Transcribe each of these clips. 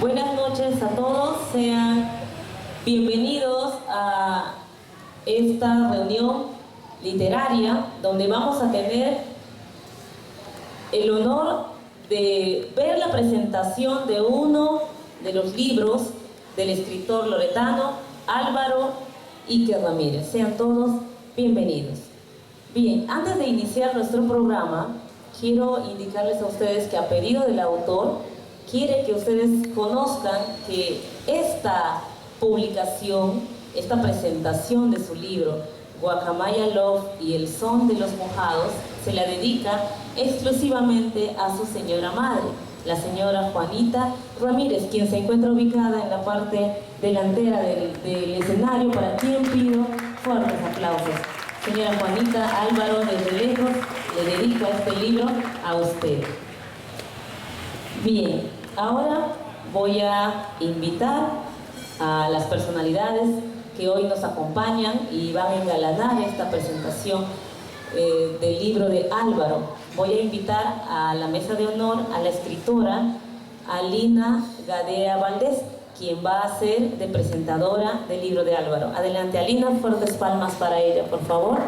Buenas noches a todos, sean bienvenidos a esta reunión literaria donde vamos a tener el honor de ver la presentación de uno de los libros del escritor loretano Álvaro Iker Ramírez. Sean todos bienvenidos. Bien, antes de iniciar nuestro programa, quiero indicarles a ustedes que a pedido del autor, quiere que ustedes conozcan que esta publicación, esta presentación de su libro, Guacamaya Love y el son de los mojados, se la dedica exclusivamente a su señora madre, la señora Juanita Ramírez, quien se encuentra ubicada en la parte delantera del escenario, para quien pido fuertes aplausos. Señora Juanita, Álvaro desde lejos le dedica este libro a usted. Bien, ahora voy a invitar a las personalidades que hoy nos acompañan y van a engalanar esta presentación del libro de Álvaro. Voy a invitar a la mesa de honor a la escritora Alina Gadea Valdés, quien va a ser de presentadora del libro de Álvaro. Adelante, Alina, fuertes palmas para ella, por favor.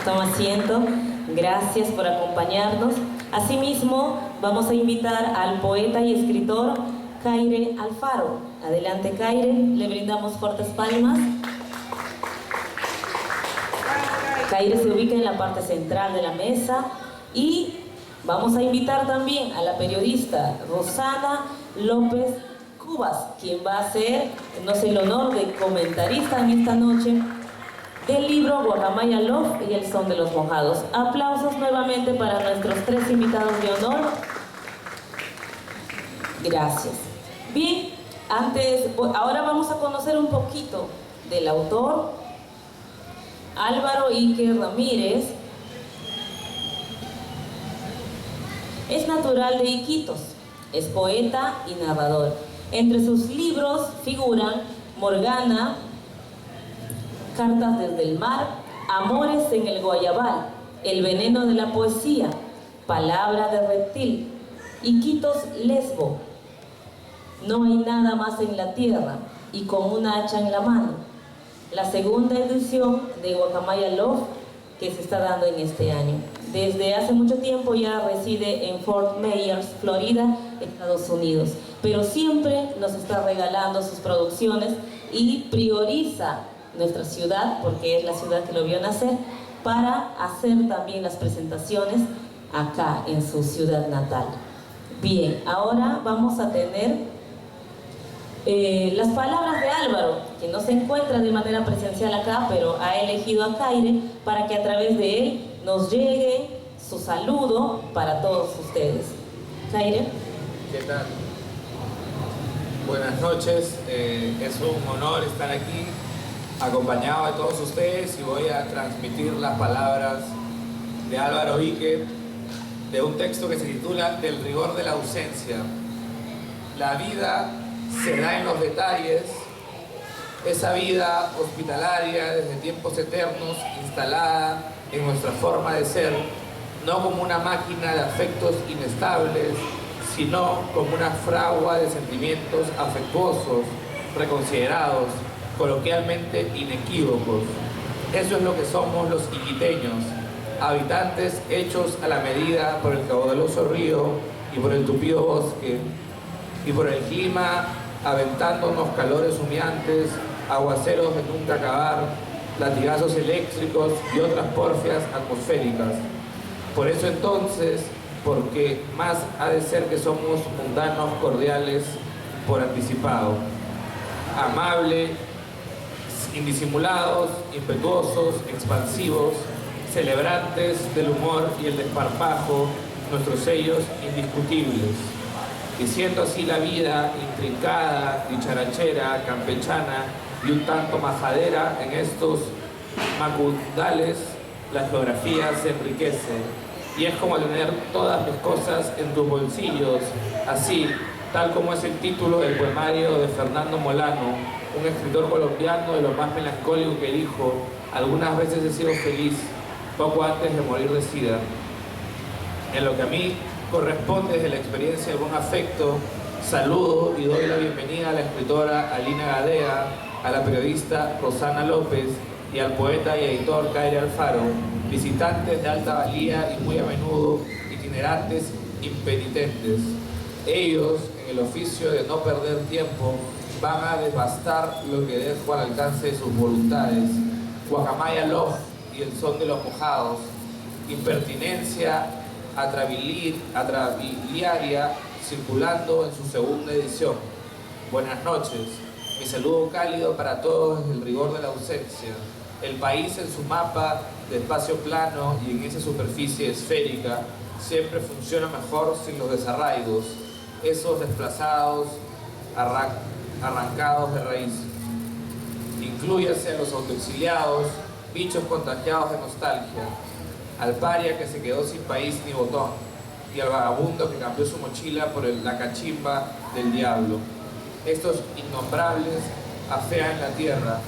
Toma asiento. Gracias por acompañarnos. Asimismo, vamos a invitar al poeta y escritor Caire Alfaro. Adelante, Caire, le brindamos fuertes palmas. Caire se ubica en la parte central de la mesa. Y vamos a invitar también a la periodista Rosana López Cubas, quien va a hacernos el honor de comentarista en esta noche del libro Guacamaya Love y el son de los mojados. Aplausos nuevamente para nuestros tres invitados de honor. Gracias. Bien, ahora vamos a conocer un poquito del autor, Álvaro Iker Ramírez. Es natural de Iquitos, es poeta y narrador. Entre sus libros figuran Morgana, Cartas desde el mar, Amores en el Guayabal, El veneno de la poesía, Palabra de reptil, Iquitos Lesbo, No hay nada más en la tierra y Con una hacha en la mano. La segunda edición de Guacamaya Love que se está dando en este año. Desde hace mucho tiempo ya reside en Fort Myers, Florida, Estados Unidos, pero siempre nos está regalando sus producciones y prioriza nuestra ciudad, porque es la ciudad que lo vio nacer, para hacer también las presentaciones acá en su ciudad natal. Bien, ahora vamos a tener las palabras de Álvaro, que no se encuentra de manera presencial acá, pero ha elegido a Caire para que a través de él nos llegue su saludo para todos ustedes. Caire. ¿Qué tal? Buenas noches, es un honor estar aquí acompañado de todos ustedes y voy a transmitir las palabras de Álvaro Iker de un texto que se titula Del rigor de la ausencia. La vida se da en los detalles, esa vida hospitalaria desde tiempos eternos instalada en nuestra forma de ser, no como una máquina de afectos inestables, sino como una fragua de sentimientos afectuosos, reconsiderados, coloquialmente inequívocos. Eso es lo que somos los iquiteños, habitantes hechos a la medida por el caudaloso río y por el tupido bosque, y por el clima aventándonos calores humeantes, aguaceros de nunca acabar, latigazos eléctricos y otras porfias atmosféricas. Por eso entonces, porque más ha de ser que somos mundanos cordiales por anticipado, amables, indisimulados, impetuosos, expansivos, celebrantes del humor y el desparpajo, nuestros sellos indiscutibles. Y siendo así la vida intrincada, dicharachera, campechana y un tanto majadera en estos macundales, la geografía se enriquece. Y es como tener todas mis cosas en tus bolsillos, así, tal como es el título del poemario de Fernando Molano, un escritor colombiano de lo más melancólico, que dijo: algunas veces he sido feliz, poco antes de morir de sida. En lo que a mí corresponde desde la experiencia de buen afecto. Saludo y doy la bienvenida a la escritora Alina Gadea, a la periodista Rosana López y al poeta y editor Caire Alfaro, visitantes de alta valía y muy a menudo itinerantes impenitentes. Ellos, en el oficio de no perder tiempo, van a devastar lo que dejo al alcance de sus voluntades. Guacamaya Love y el son de los mojados, Impertinencia atrabiliaria, circulando en su segunda edición. Buenas noches, mi saludo cálido para todos desde el rigor de la ausencia. El país en su mapa de espacio plano y en esa superficie esférica siempre funciona mejor sin los desarraigos, esos desplazados, arrancados de raíz. Inclúyase a los autoexiliados, bichos contagiados de nostalgia, al paria que se quedó sin país ni botón, y al vagabundo que cambió su mochila por la cachimba del diablo. Estos innombrables afean la tierra.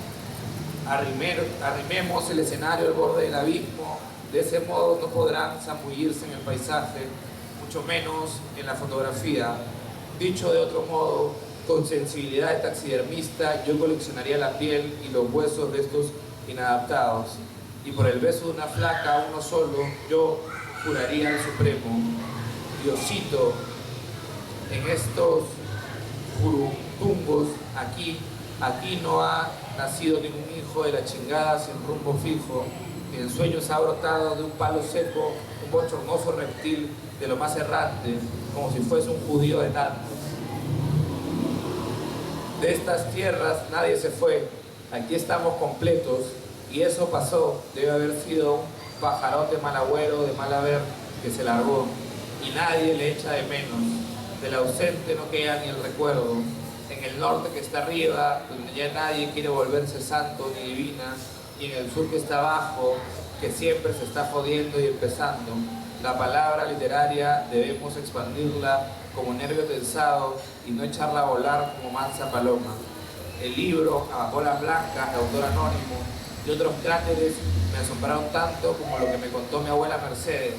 Arrimemos el escenario al borde del abismo, de ese modo no podrán zambullirse en el paisaje, mucho menos en la fotografía. Dicho de otro modo, con sensibilidad de taxidermista, yo coleccionaría la piel y los huesos de estos inadaptados, y por el beso de una flaca, uno solo, yo juraría al Supremo: Diosito, en estos jurutumbos, aquí no ha nacido ningún hijo de la chingada sin rumbo fijo, ni en sueños ha brotado de un palo seco un bochornoso reptil de lo más errante, como si fuese un judío de tantos. De estas tierras nadie se fue, aquí estamos completos, y eso pasó, debe haber sido un pajarote mal agüero de mal haber que se largó, y nadie le echa de menos. Del ausente no queda ni el recuerdo. En el norte que está arriba, donde ya nadie quiere volverse santo ni divina, y en el sur que está abajo, que siempre se está jodiendo y empezando. La palabra literaria debemos expandirla como nervio tensado y no echarla a volar como mansa paloma. El libro, Amapolas Blancas, de autor anónimo, y otros cráteres me asombraron tanto como lo que me contó mi abuela Mercedes.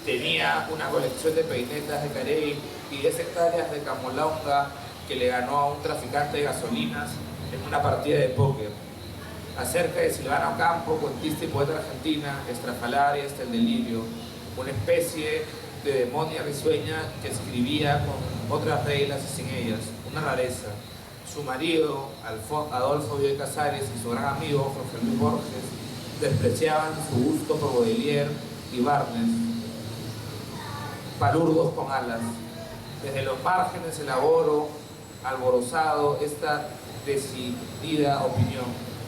Tenía una colección de peinetas de Carey y 10 hectáreas de camolonga que le ganó a un traficante de gasolinas en una partida de póker. Acerca de Silvana Ocampo, cuentista y poeta argentina, estrafalaria hasta el delirio, una especie de demonia risueña que escribía con otras reglas y sin ellas, una rareza. Su marido, Adolfo Bioy Casares, y su gran amigo, Jorge Luis Borges, despreciaban su gusto por Baudelaire y Barnes, palurdos con alas. Desde los márgenes elaboro, alborozado, esta decidida opinión.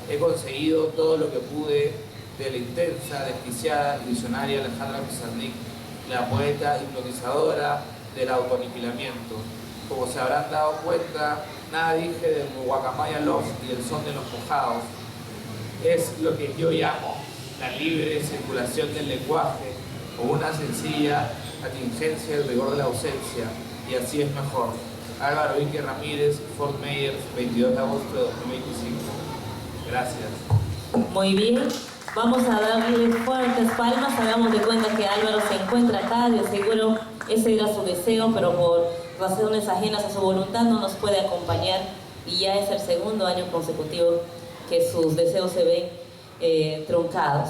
He conseguido todo lo que pude de la intensa, desquiciada y visionaria Alejandra Pizarnik, la poeta hipnotizadora del autoaniquilamiento. Como se habrán dado cuenta, nada dije del Guacamaya Love y el son de los mojados. Es lo que yo llamo la libre circulación del lenguaje o una sencilla atingencia del rigor de la ausencia, y así es mejor. Álvaro Ique Ramírez, Fort Myers, 22 de agosto de 2025. Gracias. Muy bien, vamos a darle fuertes palmas. Hagamos de cuenta que Álvaro se encuentra acá, de seguro ese era su deseo, pero por razones ajenas a su voluntad no nos puede acompañar, y ya es el segundo año consecutivo que sus deseos se ven truncados.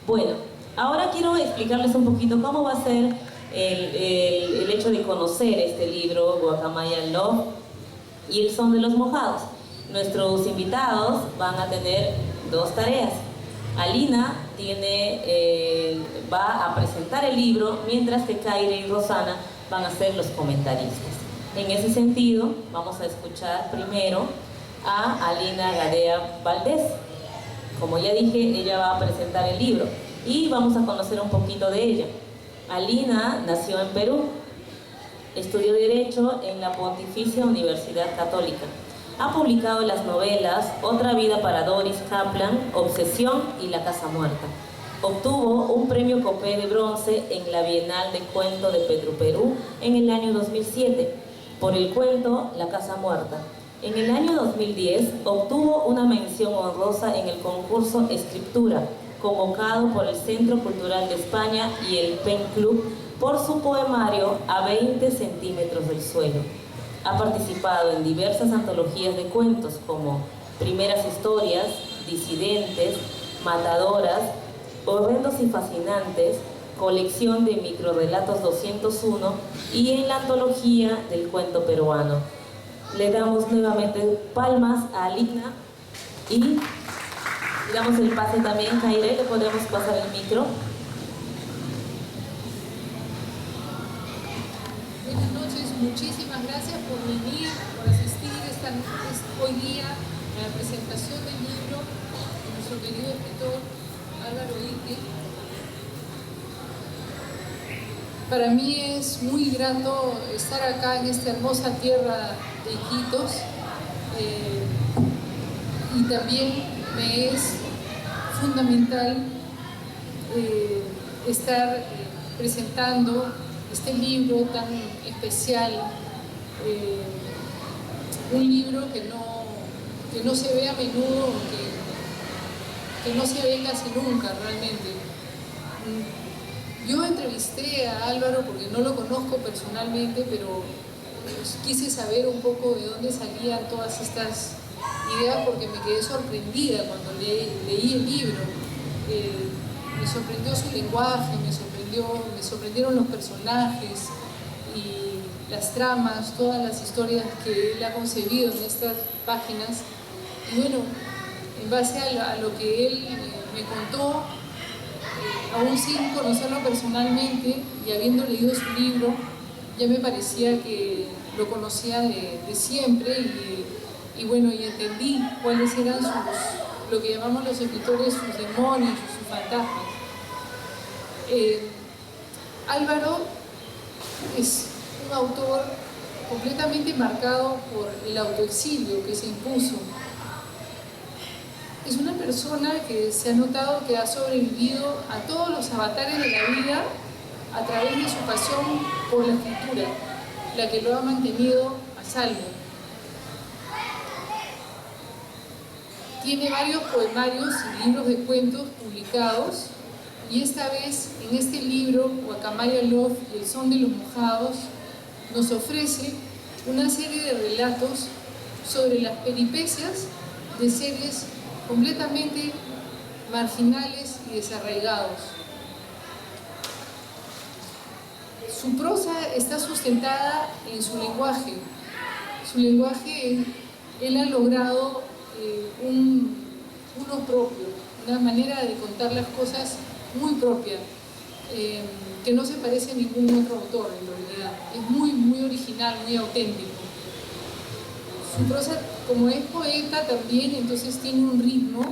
Bueno, ahora quiero explicarles un poquito cómo va a ser el hecho de conocer este libro, Guacamaya Love y el son de los mojados. Nuestros invitados van a tener dos tareas. Alina va a presentar el libro, mientras que Caire y Rosana van a ser los comentaristas. En ese sentido, vamos a escuchar primero a Alina Gadea Valdés. Como ya dije, ella va a presentar el libro y vamos a conocer un poquito de ella. Alina nació en Perú, estudió Derecho en la Pontificia Universidad Católica. Ha publicado las novelas Otra vida para Doris Kaplan, Obsesión y La Casa Muerta. Obtuvo un premio Copé de bronce en la Bienal de Cuento de Perú en el año 2007 por el cuento La Casa Muerta. En el año 2010 obtuvo una mención honrosa en el concurso Escritura, convocado por el Centro Cultural de España y el Pen Club por su poemario A 20 centímetros del suelo. Ha participado en diversas antologías de cuentos como Primeras Historias, Disidentes, Matadoras, Horrendos y Fascinantes, colección de microrelatos 201 y en la antología del cuento peruano. Le damos nuevamente palmas a Alina y le damos el pase también. Jaire, le podemos pasar el micro. Buenas noches, muchísimas gracias por venir, por asistir hoy día a la presentación del libro de nuestro querido escritor Álvaro Ike. Para mí es muy grato estar acá en esta hermosa tierra de Iquitos, y también me es fundamental estar presentando este libro tan especial, un libro que no se ve a menudo, que no se ve casi nunca realmente. Yo entrevisté a Álvaro porque no lo conozco personalmente, pero quise saber un poco de dónde salían todas estas ideas porque me quedé sorprendida cuando leí el libro. Me sorprendió su lenguaje, me sorprendieron los personajes y las tramas, todas las historias que él ha concebido en estas páginas. Y bueno, en base a lo que él me contó, aún sin conocerlo personalmente y habiendo leído su libro, ya me parecía que lo conocía de siempre y bueno, y entendí cuáles eran lo que llamamos los escritores, sus demonios, sus fantasmas. Álvaro es un autor completamente marcado por el autoexilio que se impuso. Es una persona que se ha notado que ha sobrevivido a todos los avatares de la vida a través de su pasión por la escritura, la que lo ha mantenido a salvo. Tiene varios poemarios y libros de cuentos publicados, y esta vez en este libro, Guacamaya Love y el son de los mojados, nos ofrece una serie de relatos sobre las peripecias de seres completamente marginales y desarraigados. Su prosa está sustentada en su lenguaje. Su lenguaje, él ha logrado uno propio, una manera de contar las cosas muy propia, que no se parece a ningún otro autor en realidad. Es muy, muy original, muy auténtico. Su prosa, como es poeta también, entonces tiene un ritmo,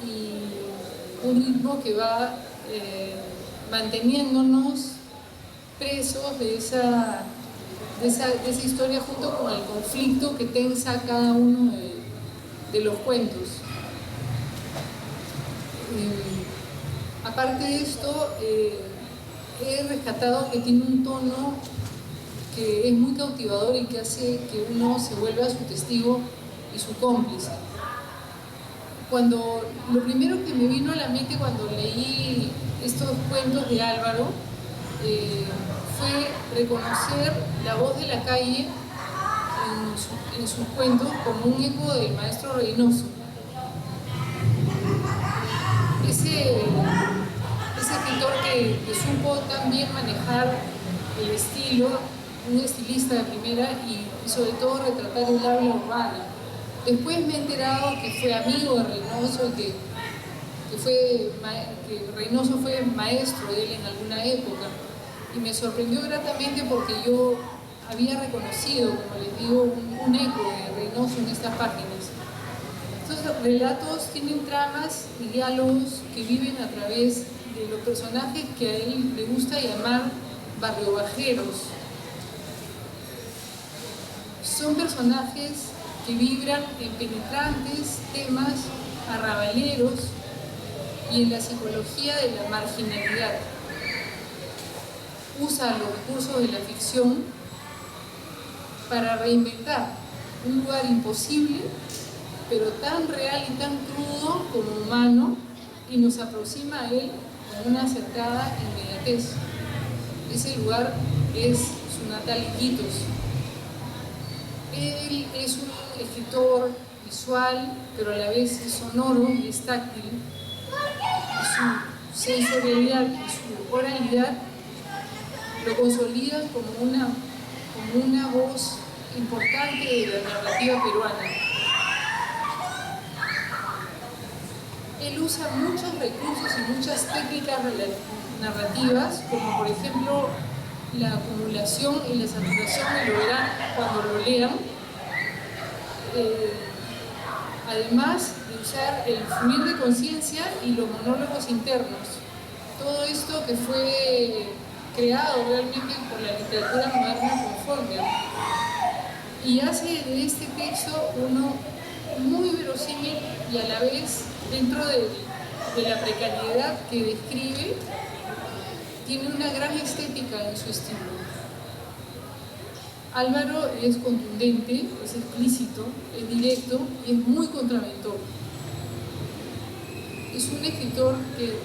y un ritmo que va manteniéndonos presos de esa historia, junto con el conflicto que tensa cada uno de los cuentos. Aparte de esto, he rescatado que tiene un tono que es muy cautivador y que hace que uno se vuelva su testigo y su cómplice. Lo primero que me vino a la mente cuando leí estos cuentos de Álvaro fue reconocer la voz de la calle en sus cuentos como un eco del maestro Reynoso. Ese escritor que supo también manejar el estilo, un estilista de primera, y sobre todo retratar el habla urbana. Después me he enterado que fue amigo de Reynoso, que Reynoso fue maestro de él en alguna época, y me sorprendió gratamente porque yo había reconocido, como les digo, un eco de Reynoso en estas páginas. Estos relatos tienen tramas y diálogos que viven a través de los personajes que a él le gusta llamar barriobajeros. Son personajes que vibran en penetrantes temas arrabaleros y en la psicología de la marginalidad. Usa los recursos de la ficción para reinventar un lugar imposible, pero tan real y tan crudo como humano, y nos aproxima a él con una acertada inmediatez. Ese lugar es su natal Iquitos. Él es un escritor visual, pero a la vez es sonoro y es táctil. Su sensorialidad y su oralidad lo consolidan como una voz importante de la narrativa peruana. Él usa muchos recursos y muchas técnicas narrativas, como por ejemplo la acumulación y la saturación, y lo verán cuando lo lean. Además de usar el fluir de conciencia y los monólogos internos. Todo esto que fue creado realmente por la literatura moderna con Faulkner. Y hace de este texto uno muy verosímil y a la vez, dentro de la precariedad que describe, tiene una gran estética en su estilo. Álvaro es contundente, es explícito, es directo y es muy contraventor. Es un escritor que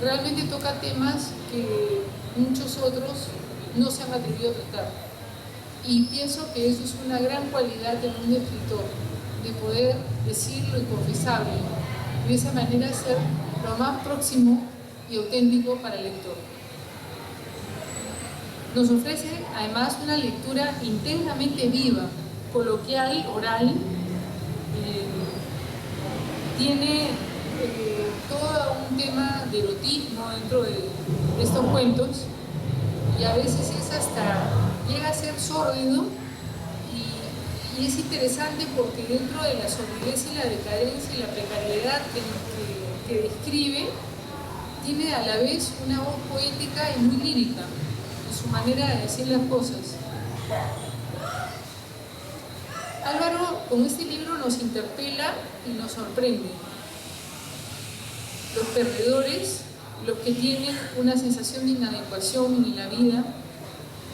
realmente toca temas que muchos otros no se han atrevido a tratar. Y pienso que eso es una gran cualidad en un escritor, de poder decir lo inconfesable y de esa manera ser lo más próximo y auténtico para el lector. Nos ofrece además una lectura intensamente viva, coloquial, oral. Tiene todo un tema de erotismo dentro de estos cuentos, y a veces llega a ser sórdido, y es interesante porque dentro de la sordidez y la decadencia y la precariedad que describe, tiene a la vez una voz poética y muy lírica en su manera de decir las cosas. Álvaro con este libro nos interpela y nos sorprende. Los perdedores, los que tienen una sensación de inadecuación en la vida,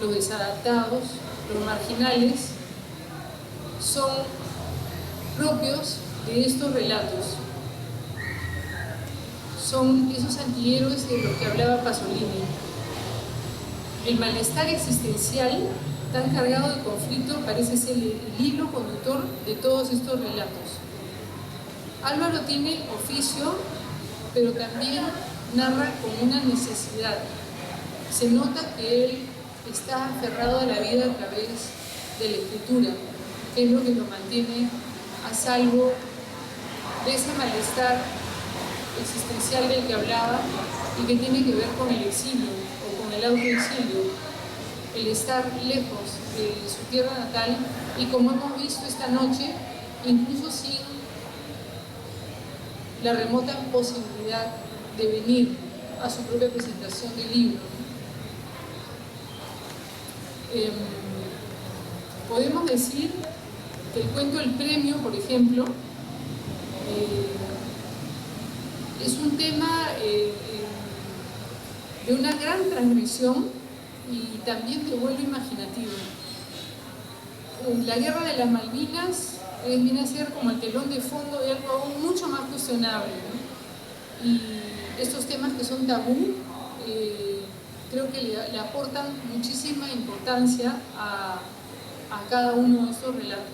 los desadaptados, los marginales, son propios de estos relatos. Son esos antihéroes de los que hablaba Pasolini. El malestar existencial, tan cargado de conflicto, parece ser el hilo conductor de todos estos relatos. Álvaro tiene oficio, pero también narra con una necesidad. Se nota que él está aferrado a la vida a través de la escritura, que es lo que lo mantiene a salvo de ese malestar existencial del que hablaba y que tiene que ver con el exilio o con el autoexilio, el estar lejos de su tierra natal y, como hemos visto esta noche, incluso sin la remota posibilidad de venir a su propia presentación del libro. Podemos decir que el cuento El Premio, por ejemplo, es un tema de una gran transgresión y también de vuelo imaginativo. La Guerra de las Malvinas viene a ser como el telón de fondo de algo aún mucho más cuestionable, ¿no? Y estos temas que son tabú, creo que le aportan muchísima importancia a cada uno de estos relatos.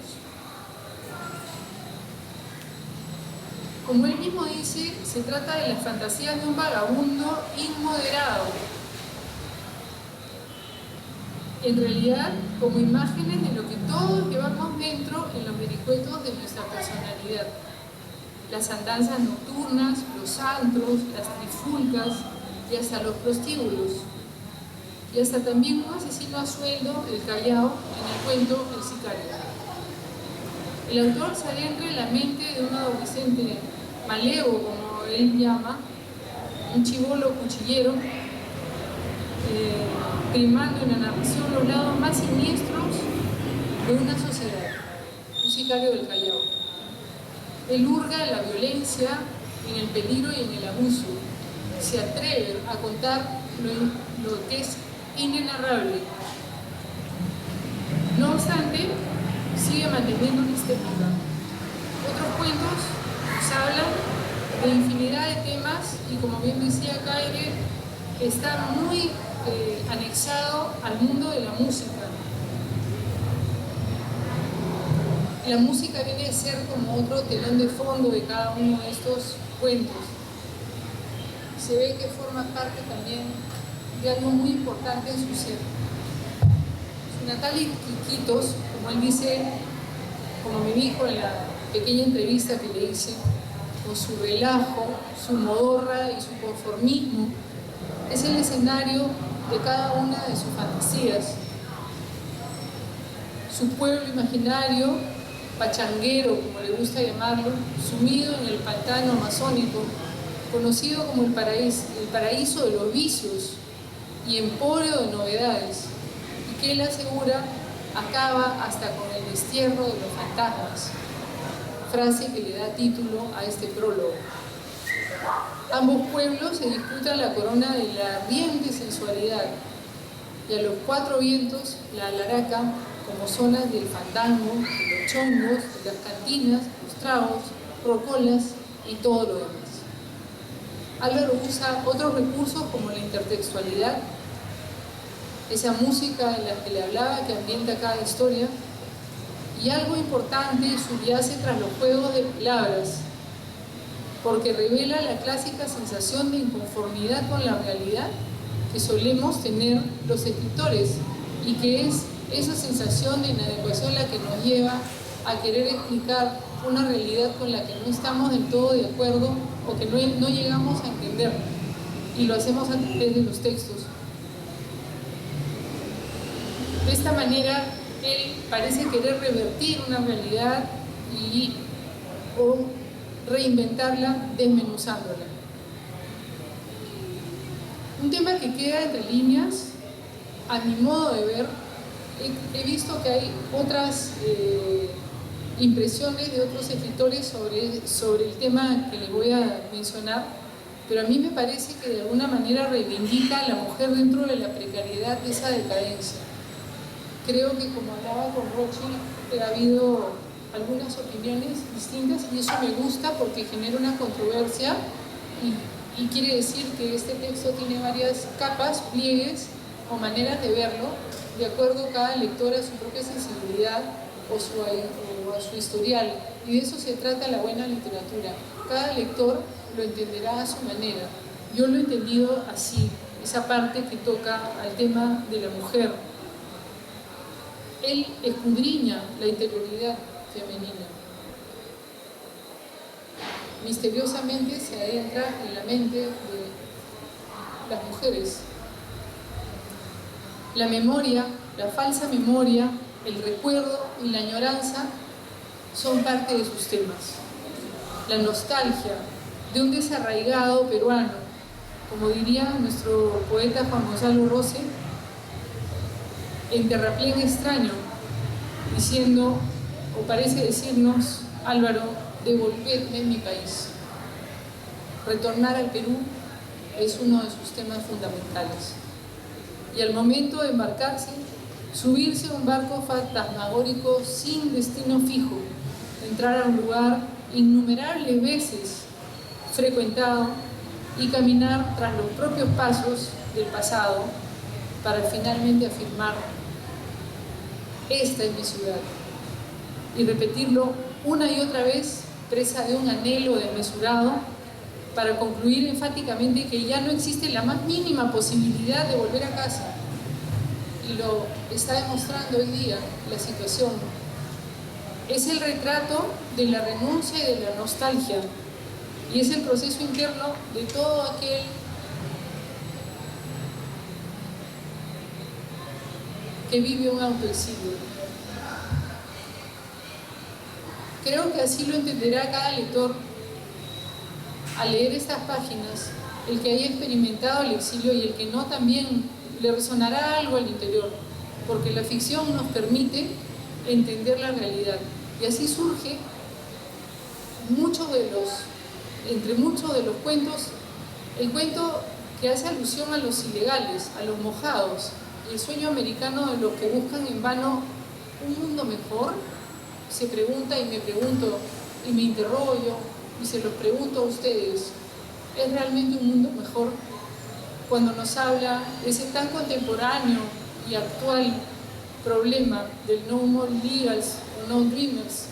Como él mismo dice, se trata de las fantasías de un vagabundo inmoderado. En realidad, como imágenes de lo que todos llevamos dentro en los vericuetos de nuestra personalidad. Las andanzas nocturnas, los antros, las trifulcas y hasta los prostíbulos. Y hasta también un asesino a sueldo, el Callao, en el cuento El Sicario. El autor se adentra en la mente de un adolescente malevo, como él llama, un chibolo cuchillero, primando en la narración los lados más siniestros de una sociedad, un sicario del Callao. Él hurga en la violencia, en el peligro y en el abuso. Se atreve a contar lo que es inenarrable. No obstante, sigue manteniendo una estética. Otros cuentos nos hablan de infinidad de temas y, como bien decía Caire, están muy anexado al mundo de la música. La música viene a ser como otro telón de fondo de cada uno de estos cuentos. Se ve que forma parte también de algo muy importante en su ser. Su Natalia Quiquitos, como él dice, como me dijo en la pequeña entrevista que le hice, con su relajo, su modorra y su conformismo, es el escenario de cada una de sus fantasías. Su pueblo imaginario, pachanguero, como le gusta llamarlo, sumido en el pantano amazónico, conocido como el paraíso de los vicios y empóreo de novedades, y que él asegura acaba hasta con el destierro de los fantasmas, frase que le da título a este prólogo. Ambos pueblos se disputan la corona de la ardiente sensualidad, y a los cuatro vientos la alaraca como zonas del fandango, de los chongos, de las cantinas, los tragos, rocolas y todo lo demás. Álvaro usa otros recursos como la intertextualidad, esa música en la que le hablaba que ambienta cada historia, y algo importante subyace tras los juegos de palabras, porque revela la clásica sensación de inconformidad con la realidad que solemos tener los escritores, y que es esa sensación de inadecuación la que nos lleva a querer explicar una realidad con la que no estamos del todo de acuerdo o que no llegamos a entender, y lo hacemos a través de los textos. De esta manera, él parece querer revertir una realidad o reinventarla desmenuzándola. Un tema que queda entre líneas, a mi modo de ver, he visto que hay otras impresiones de otros escritores sobre el tema que les voy a mencionar, pero a mí me parece que de alguna manera reivindica a la mujer dentro de la precariedad de esa decadencia. Creo que, como hablaba con Rochi, ha habido algunas opiniones distintas, y eso me gusta porque genera una controversia y quiere decir que este texto tiene varias capas, pliegues o maneras de verlo, de acuerdo a cada lector a su propia sensibilidad o a su historial, y de eso se trata la buena literatura. Cada lector lo entenderá a su manera. Yo lo he entendido así, esa parte que toca al tema de la mujer. Él escudriña la interioridad femenina. Misteriosamente se adentra en la mente de las mujeres. La memoria, la falsa memoria, el recuerdo y la añoranza son parte de sus temas. La nostalgia de un desarraigado peruano, como diría nuestro poeta Juan Gonzalo Rose, en Terraplén extraño, diciendo, o parece decirnos, Álvaro, devolvedme mi país. Retornar al Perú es uno de sus temas fundamentales. Y al momento de embarcarse, subirse a un barco fantasmagórico sin destino fijo, entrar a un lugar innumerables veces frecuentado y caminar tras los propios pasos del pasado para finalmente afirmar: esta es mi ciudad, y repetirlo una y otra vez, presa de un anhelo desmesurado, para concluir enfáticamente que ya no existe la más mínima posibilidad de volver a casa. Y lo está demostrando hoy día la situación. Es el retrato de la renuncia y de la nostalgia, y es el proceso interno de todo aquel que vive un autoexilio. Creo que así lo entenderá cada lector al leer estas páginas, el que haya experimentado el exilio, y el que no también le resonará algo al interior, porque la ficción nos permite entender la realidad. Y así surge entre muchos de los cuentos, el cuento que hace alusión a los ilegales, a los mojados, y el sueño americano de los que buscan en vano un mundo mejor. Se pregunta y me pregunto y me interrogo yo y se los pregunto a ustedes: ¿es realmente un mundo mejor? cuando nos habla de ese tan contemporáneo y actual problema del no more illegals o no dreamers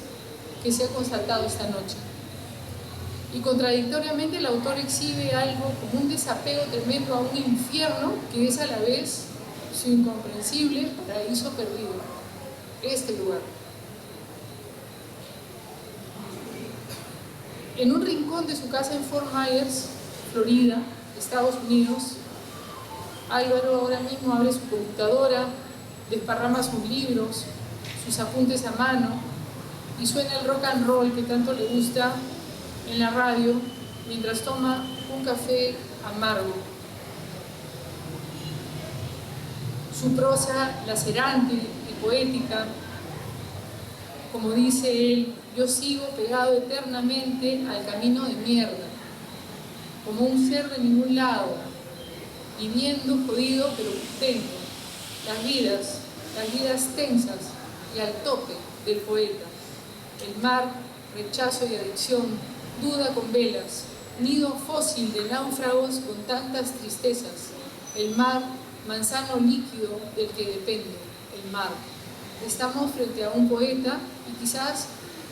que se ha constatado esta noche. Y contradictoriamente el autor exhibe algo como un desapego tremendo a un infierno que es a la vez su incomprensible paraíso perdido, este lugar. En un rincón de su casa en Fort Myers, Florida, Estados Unidos, Álvaro ahora mismo abre su computadora, desparrama sus libros, sus apuntes a mano y suena el rock and roll que tanto le gusta en la radio mientras toma un café amargo. Su prosa lacerante y poética, como dice él, yo sigo pegado eternamente al camino de mierda, como un ser de ningún lado, viviendo jodido pero contento, las vidas tensas y al tope del poeta. El mar, rechazo y adicción, duda con velas, nido fósil de náufragos con tantas tristezas. El mar, manzano líquido del que depende, el mar. Estamos frente a un poeta y quizás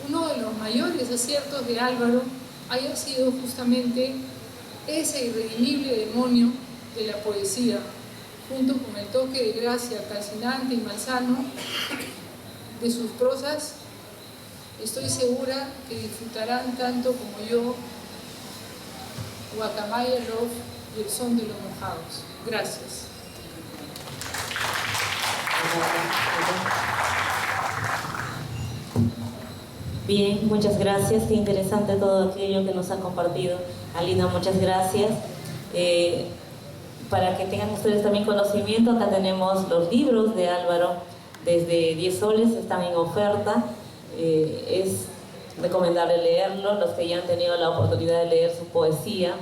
uno de los mayores aciertos de Álvaro haya sido justamente ese irredimible demonio de la poesía, junto con el toque de gracia calcinante y malsano de sus prosas. Estoy segura que disfrutarán tanto como yo Guacamaya Love y el son de los mojados. Gracias. Bien, muchas gracias. Qué interesante todo aquello que nos ha compartido Alina, muchas gracias. Para que tengan ustedes también conocimiento, acá tenemos los libros de Álvaro, desde 10 soles, están en oferta. Es recomendable leerlo. Los que ya han tenido la oportunidad de leer su poesía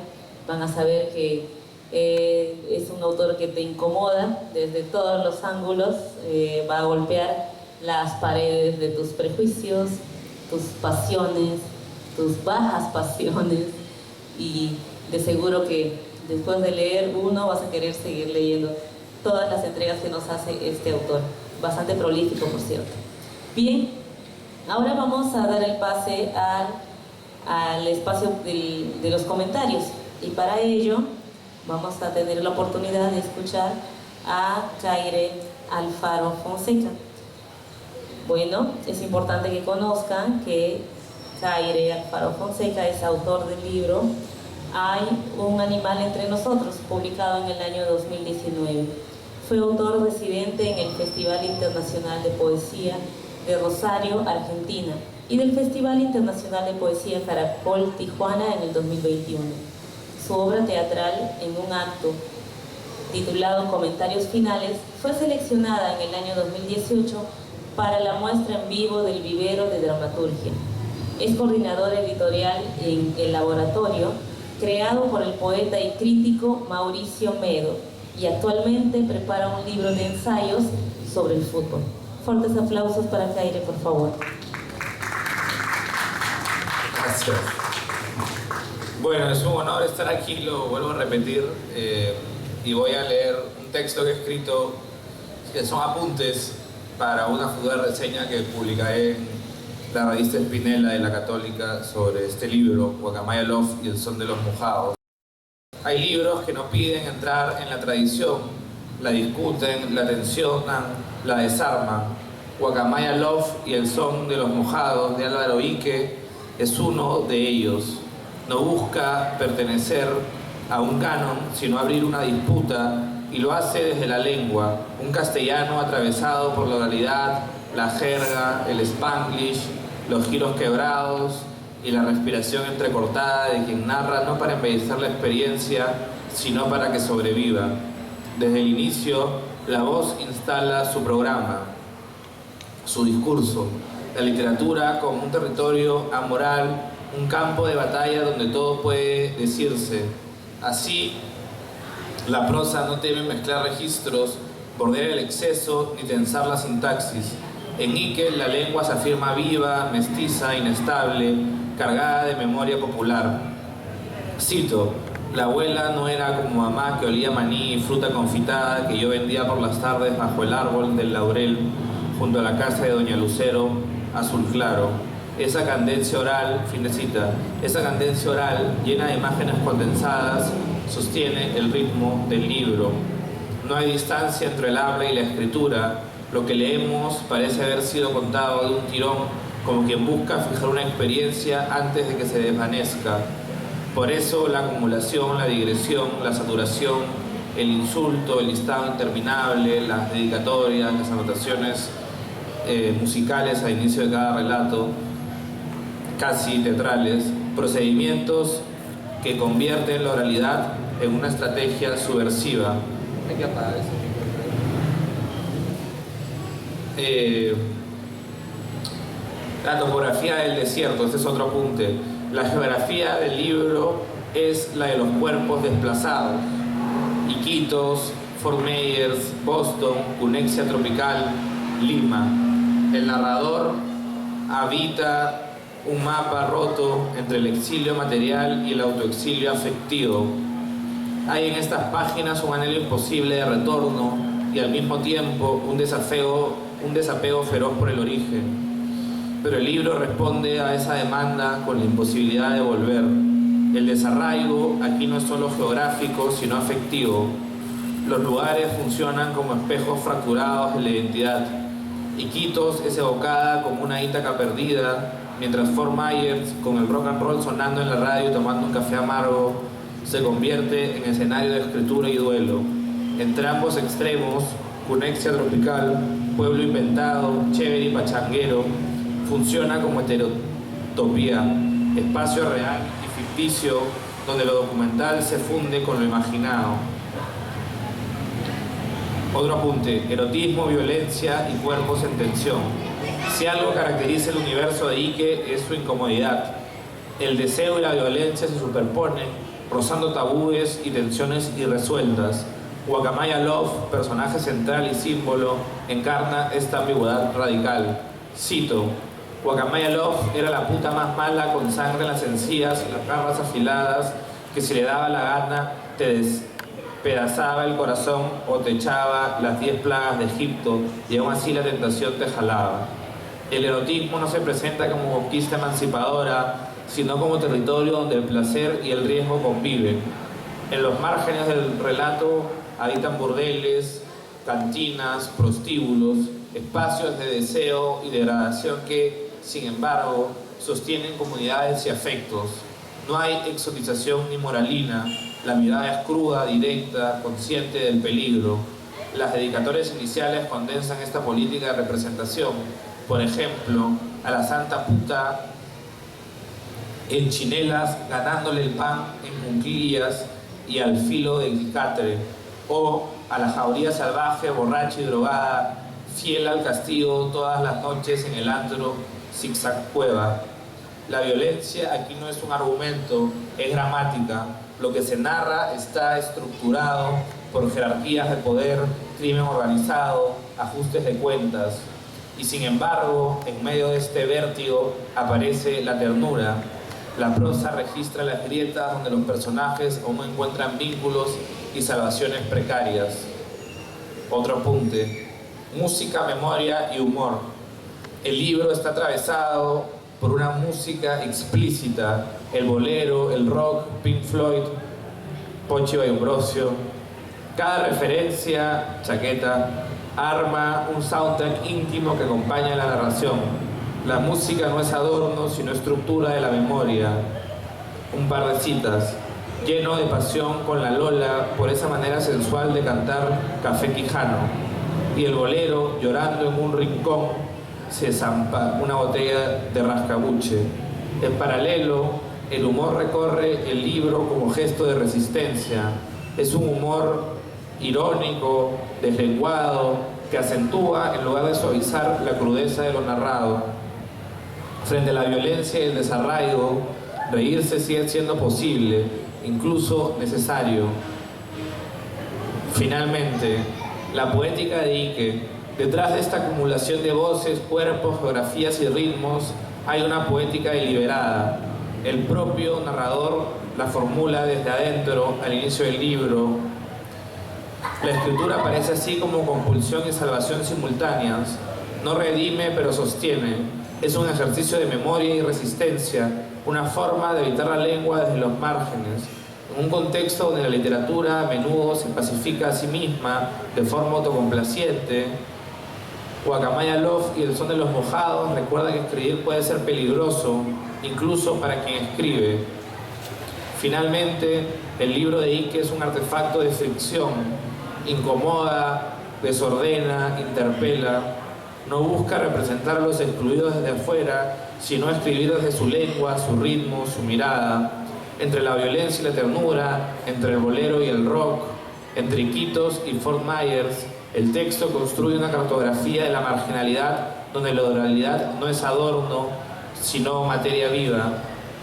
van a saber que es un autor que te incomoda desde todos los ángulos, va a golpear las paredes de tus prejuicios, tus pasiones, tus bajas pasiones, y de seguro que después de leer uno vas a querer seguir leyendo todas las entregas que nos hace este autor, bastante prolífico por cierto. Bien, ahora vamos a dar el pase al espacio de los comentarios, y para ello vamos a tener la oportunidad de escuchar a Caire Alfaro Fonseca. Bueno, es importante que conozcan que Caire Alfaro Fonseca es autor del libro Hay un animal entre nosotros, publicado en el año 2019. Fue autor residente en el Festival Internacional de Poesía de Rosario, Argentina, y del Festival Internacional de Poesía Caracol, Tijuana, en el 2021. Su obra teatral, en un acto titulado Comentarios Finales, fue seleccionada en el año 2018 para la muestra en vivo del Vivero de Dramaturgia. Es coordinador editorial en El Laboratorio, creado por el poeta y crítico Mauricio Medo, y actualmente prepara un libro de ensayos sobre el fútbol. Fuertes aplausos para Caire, por favor. Gracias. Bueno, es un honor estar aquí, lo vuelvo a repetir, y voy a leer un texto que he escrito, que son apuntes para una futura reseña que publicaré en la revista Espinela de la Católica sobre este libro, Guacamaya Love y el son de los mojados. Hay libros que no piden entrar en la tradición, la discuten, la tensionan, la desarman. Guacamaya Love y el son de los mojados de Álvaro Ique es uno de ellos. No busca pertenecer a un canon, sino abrir una disputa, y lo hace desde la lengua, un castellano atravesado por la oralidad, la jerga, el spanglish, los giros quebrados y la respiración entrecortada de quien narra no para embellecer la experiencia, sino para que sobreviva. Desde el inicio, la voz instala su programa, su discurso, la literatura como un territorio amoral, un campo de batalla donde todo puede decirse. Así, la prosa no teme mezclar registros, bordear el exceso ni tensar la sintaxis. En Ique la lengua se afirma viva, mestiza, inestable, cargada de memoria popular. Cito: La abuela no era como mamá, que olía maní y fruta confitada que yo vendía por las tardes bajo el árbol del laurel junto a la casa de doña Lucero, azul claro. Esa cadencia oral, fin de cita, esa cadencia oral llena de imágenes condensadas sostiene el ritmo del libro. No hay distancia entre el habla y la escritura. Lo que leemos parece haber sido contado de un tirón, como quien busca fijar una experiencia antes de que se desvanezca. Por eso la acumulación, la digresión, la saturación, el insulto, el listado interminable, las dedicatorias, las anotaciones musicales al inicio de cada relato, casi teatrales, procedimientos que convierten la oralidad en una estrategia subversiva. Hay que apagar ese micrófono. La topografía del desierto, este es otro apunte. La geografía del libro es la de los cuerpos desplazados. Iquitos, Fort Myers, Boston, Cunexia tropical, Lima. El narrador habita un mapa roto entre el exilio material y el autoexilio afectivo. Hay en estas páginas un anhelo imposible de retorno y al mismo tiempo un desapego feroz por el origen. Pero el libro responde a esa demanda con la imposibilidad de volver. El desarraigo aquí no es solo geográfico, sino afectivo. Los lugares funcionan como espejos fracturados de la identidad. Iquitos es evocada como una Ítaca perdida, mientras Fort Myers, con el rock and roll sonando en la radio y tomando un café amargo, se convierte en escenario de escritura y duelo. Entre ambos extremos, Cunexia tropical, pueblo inventado, chévere y pachanguero, funciona como heterotopía, espacio real y ficticio donde lo documental se funde con lo imaginado. Otro apunte: erotismo, violencia y cuerpos en tensión. Si algo caracteriza el universo de Ike es su incomodidad. El deseo y la violencia se superponen, rozando tabúes y tensiones irresueltas. Guacamaya Love, personaje central y símbolo, encarna esta ambigüedad radical. Cito: Guacamaya Love era la puta más mala, con sangre en las encías y las garras afiladas, que si le daba la gana te despedazaba el corazón o te echaba las 10 plagas de Egipto y aún así la tentación te jalaba. El erotismo no se presenta como conquista emancipadora, sino como territorio donde el placer y el riesgo conviven. En los márgenes del relato habitan burdeles, cantinas, prostíbulos, espacios de deseo y degradación que, sin embargo, sostienen comunidades y afectos. No hay exotización ni moralina, la mirada es cruda, directa, consciente del peligro. Las dedicatorias iniciales condensan esta política de representación. Por ejemplo, a la santa puta en chinelas, ganándole el pan en cuclillas y al filo del catre, o a la jauría salvaje, borracha y drogada, fiel al castigo todas las noches en el antro zigzag cueva. La violencia aquí no es un argumento, es gramática. Lo que se narra está estructurado por jerarquías de poder, crimen organizado, ajustes de cuentas. Y sin embargo, en medio de este vértigo aparece la ternura. La prosa registra las grietas donde los personajes aún encuentran vínculos y salvaciones precarias. Otro apunte: música, memoria y humor. El libro está atravesado por una música explícita: el bolero, el rock, Pink Floyd, Pochi Ambrosio. Cada referencia, chaqueta, arma un soundtrack íntimo que acompaña la narración. La música no es adorno, sino estructura de la memoria. Un par de citas: lleno de pasión con la Lola por esa manera sensual de cantar Café Quijano. Y el bolero, llorando en un rincón, se zampa una botella de rascabuche. En paralelo, el humor recorre el libro como gesto de resistencia. Es un humor irónico, deslenguado, que acentúa en lugar de suavizar la crudeza de lo narrado. Frente a la violencia y el desarraigo, reírse sigue siendo posible, incluso necesario. Finalmente, la poética de Ike. Detrás de esta acumulación de voces, cuerpos, geografías y ritmos, hay una poética deliberada. El propio narrador la formula desde adentro al inicio del libro. La escritura aparece así como compulsión y salvación simultáneas. No redime, pero sostiene. Es un ejercicio de memoria y resistencia, una forma de evitar la lengua desde los márgenes, en un contexto donde la literatura a menudo se pacifica a sí misma de forma autocomplaciente. Guacamaya Love y El son de los mojados recuerda que escribir puede ser peligroso, incluso para quien escribe. Finalmente, el libro de Ike es un artefacto de fricción, incomoda, desordena, interpela. No busca representar a los excluidos desde afuera, sino escribir desde su lengua, su ritmo, su mirada, entre la violencia y la ternura, entre el bolero y el rock, entre Iquitos y Fort Myers. El texto construye una cartografía de la marginalidad donde la oralidad no es adorno, sino materia viva.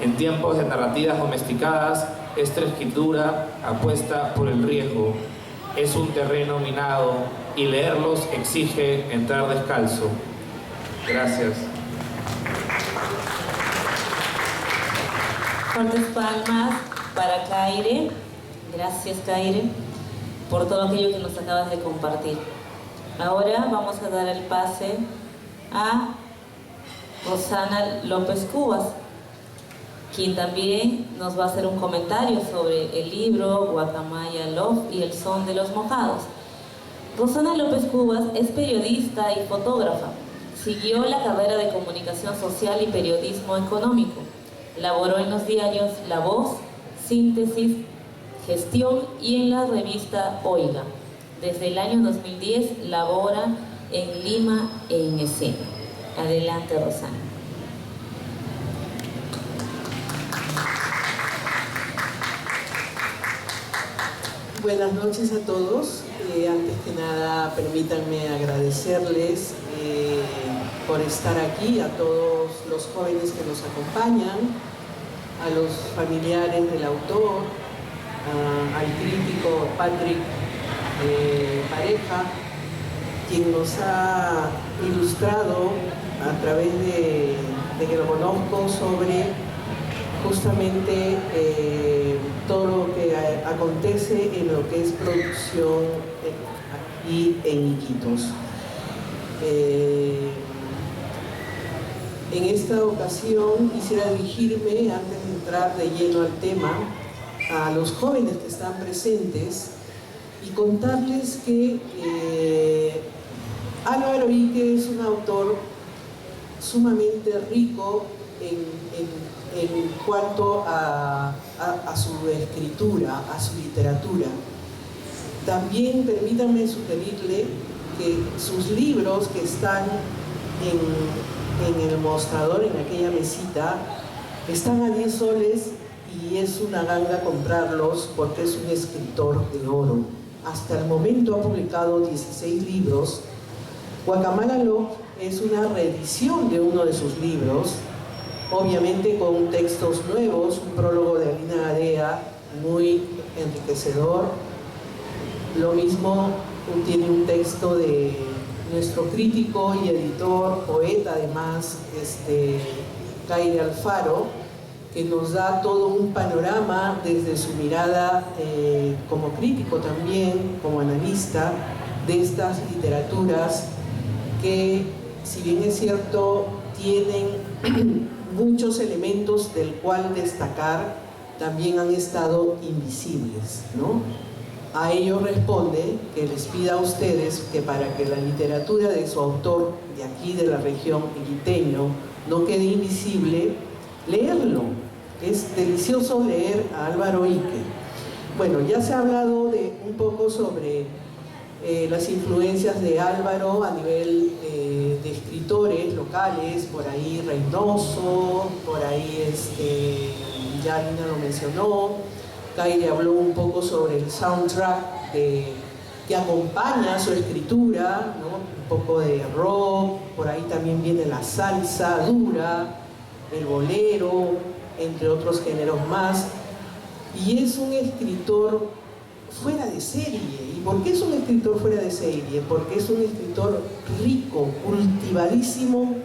En tiempos de narrativas domesticadas, esta escritura apuesta por el riesgo. Es un terreno minado y leerlos exige entrar descalzo. Gracias. Fuertes palmas para Kaire. Gracias, Kaire, por todo aquello que nos acabas de compartir. Ahora vamos a dar el pase a Rosana López Cubas, quien también nos va a hacer un comentario sobre el libro Guacamaya Love y El son de los mojados. Rosana López Cubas es periodista y fotógrafa. Siguió la carrera de comunicación social y periodismo económico. Laboró en los diarios La Voz, Síntesis, Gestión y en la revista Oiga. Desde el año 2010 labora en Lima en Escena. Adelante, Rosana. Buenas noches a todos. Antes que nada, permítanme agradecerles por estar aquí, a todos los jóvenes que nos acompañan, a los familiares del autor, al crítico Patrick Pareja, quien nos ha ilustrado a través de que lo conozco sobre justamente todo lo que acontece en lo que es producción aquí en Iquitos. En esta ocasión quisiera dirigirme, antes de entrar de lleno al tema, a los jóvenes que están presentes y contarles que Álvaro Ike es un autor sumamente rico en cuanto a su escritura, a su literatura. También permítanme sugerirle que sus libros que están en el mostrador, en aquella mesita, están a 10 soles y es una ganga comprarlos porque es un escritor de oro. Hasta el momento ha publicado 16 libros. Guacamaya Love es una reedición de uno de sus libros, obviamente con textos nuevos, un prólogo de Alina Gadea muy enriquecedor. Lo mismo tiene un texto de nuestro crítico y editor, poeta además, Kaire Alfaro, que nos da todo un panorama desde su mirada como crítico también, como analista de estas literaturas que, si bien es cierto, tienen muchos elementos del cual destacar, también han estado invisibles, ¿no? A ello responde que les pida a ustedes que para que la literatura de su autor de aquí de la región iquiteño no quede invisible, leerlo. Es delicioso leer a Álvaro Ike. Bueno, ya se ha hablado un poco sobre las influencias de Álvaro a nivel de escritores locales, por ahí Reynoso, por ahí ya Lina lo mencionó. Kaire habló un poco sobre el soundtrack que acompaña su escritura, ¿no? Un poco de rock, por ahí también viene la salsa dura, el bolero, entre otros géneros más. Y es un escritor fuera de serie. ¿Y por qué es un escritor fuera de serie? Porque es un escritor rico, cultivadísimo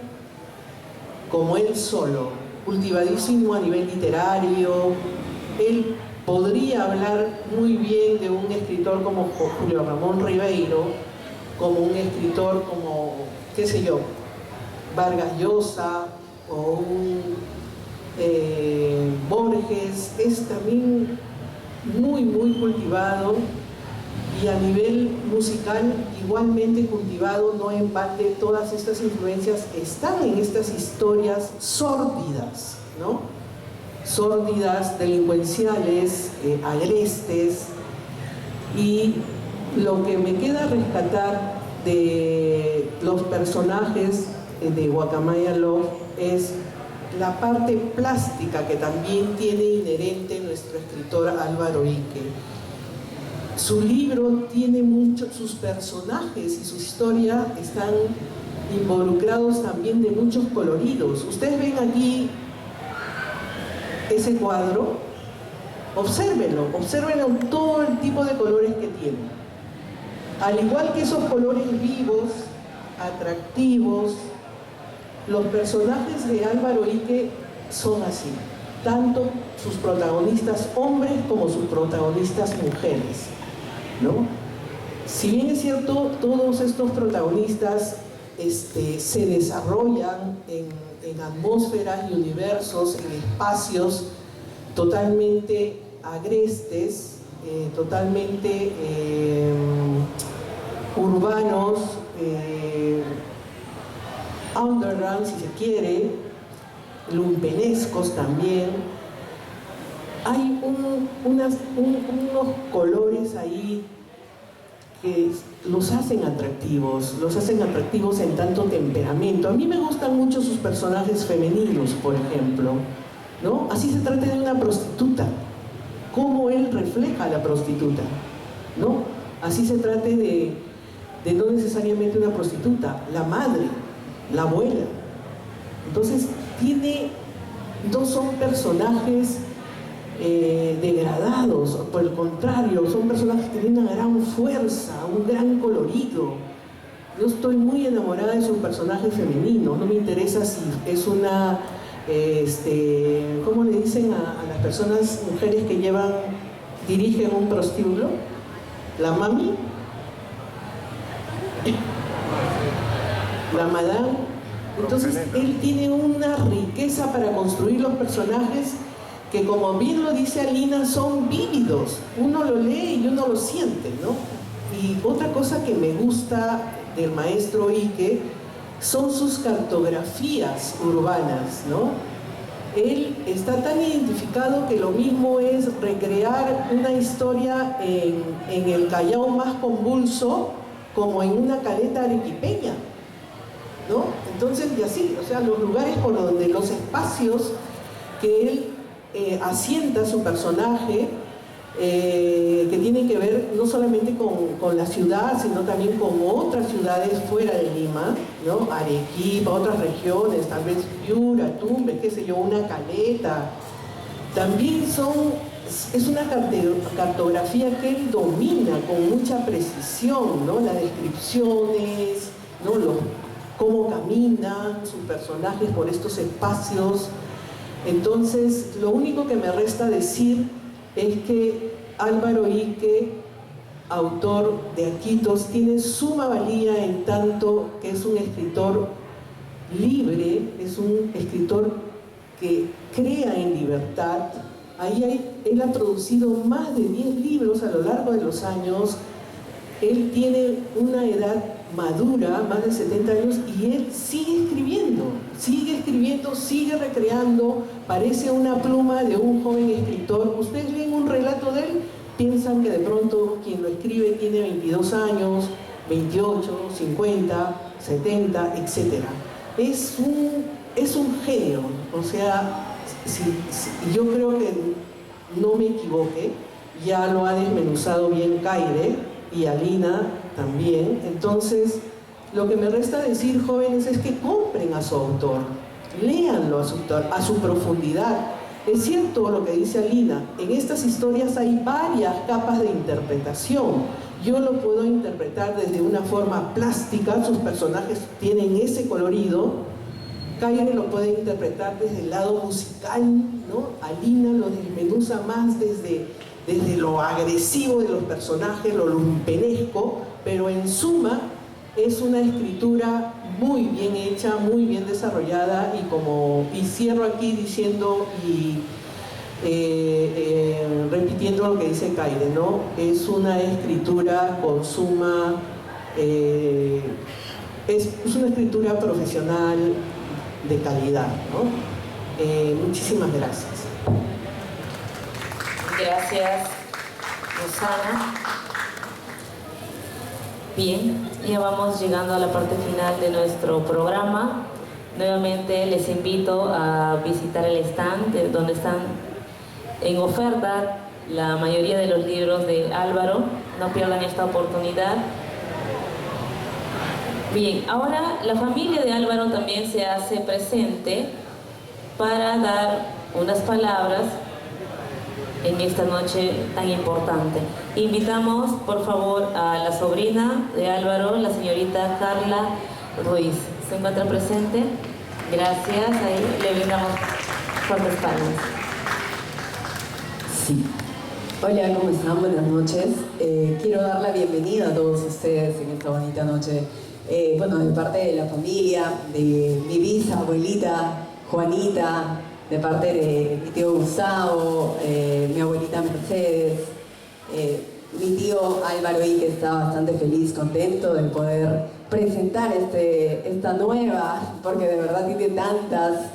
como él solo, cultivadísimo a nivel literario, él podría hablar muy bien de un escritor como Julio Ramón Ribeiro, como un escritor como, qué sé yo, Vargas Llosa o un Borges. Es también muy cultivado, y a nivel musical igualmente cultivado. No en balde todas estas influencias están en estas historias sórdidas, ¿no? Sórdidas, delincuenciales, agrestes. Y lo que me queda rescatar de los personajes de Guacamaya Love es la parte plástica que también tiene inherente nuestro escritor Álvaro Ike. Su libro tiene sus personajes y su historia están involucrados también de muchos coloridos. Ustedes ven aquí ese cuadro, obsérvenlo todo el tipo de colores que tiene. Al igual que esos colores vivos, atractivos, los personajes de Álvaro Ike son así, tanto sus protagonistas hombres como sus protagonistas mujeres, ¿no? Si bien es cierto, todos estos protagonistas se desarrollan en atmósferas y universos, en espacios totalmente agrestes, totalmente urbanos, underground si se quiere, lumpenescos también. Hay unos colores ahí que los hacen atractivos en tanto temperamento. A mí me gustan mucho sus personajes femeninos, por ejemplo, ¿no? Así se trata de una prostituta, cómo él refleja a la prostituta, ¿no? Así se trate de no necesariamente una prostituta, la madre, la abuela. Entonces no son personajes degradados, por el contrario, son personajes que tienen una gran fuerza, un gran colorido. Yo estoy muy enamorada de sus personajes femeninos. No me interesa si es una, ¿cómo le dicen a las personas, mujeres que dirigen un prostíbulo? La mami, la madame. Entonces él tiene una riqueza para construir los personajes que, como bien lo dice Alina, son vívidos. Uno lo lee y uno lo siente, ¿no? Y otra cosa que me gusta del maestro Ike son sus cartografías urbanas, ¿no? Él está tan identificado que lo mismo es recrear una historia en el Callao más convulso como en una caleta arequipeña, ¿no? Entonces, y así, o sea, los lugares por donde, los espacios que él asienta su personaje, que tienen que ver no solamente con la ciudad, sino también con otras ciudades fuera de Lima, ¿no? Arequipa, otras regiones, tal vez Piura, Tumbes, qué sé yo, una caleta. También es una cartografía que él domina con mucha precisión, ¿no? Las descripciones, ¿no? Cómo caminan sus personajes por estos espacios. Entonces, lo único que me resta decir es que Álvaro Ike, autor de Aquitos, tiene suma valía en tanto que es un escritor libre, es un escritor que crea en libertad. Él ha producido más de 10 libros a lo largo de los años. Él tiene una edad madura, más de 70 años, y él sigue escribiendo, sigue recreando. Parece una pluma de un joven escritor. Ustedes leen un relato de él, piensan que de pronto quien lo escribe tiene 22 años, 28, 50, 70, etc. Es un genio. O sea, yo creo que no me equivoqué, ya lo ha desmenuzado bien Caire y Alina también. Entonces, lo que me resta decir, jóvenes, es que compren a su autor, léanlo a su profundidad. Es cierto lo que dice Alina, en estas historias hay varias capas de interpretación. Yo lo puedo interpretar desde una forma plástica, sus personajes tienen ese colorido, Kaire lo puede interpretar desde el lado musical, ¿no? Alina lo desmenuza más desde lo agresivo de los personajes, lo lumpenesco, pero en suma es una escritura muy bien hecha, muy bien desarrollada, y cierro aquí diciendo y repitiendo lo que dice Kaire, ¿no? Es una escritura con suma, es una escritura profesional de calidad, ¿no? Muchísimas gracias. Gracias, Rosana. Bien, ya vamos llegando a la parte final de nuestro programa. Nuevamente les invito a visitar el stand donde están en oferta la mayoría de los libros de Álvaro. No pierdan esta oportunidad. Bien, ahora la familia de Álvaro también se hace presente para dar unas palabras en esta noche tan importante. Invitamos por favor a la sobrina de Álvaro, la señorita Carla Ruiz. ¿Se encuentra presente? Gracias, ahí le brindamos fuertes palmas. Sí. Hola, ¿cómo están? Buenas noches. Quiero dar la bienvenida a todos ustedes en esta bonita noche. Bueno, de parte de la familia, de mi bisabuelita Juanita, de parte de mi tío Gustavo, mi abuelita Mercedes, mi tío Álvaro y que está bastante feliz, contento de poder presentar esta nueva, porque de verdad tiene tantas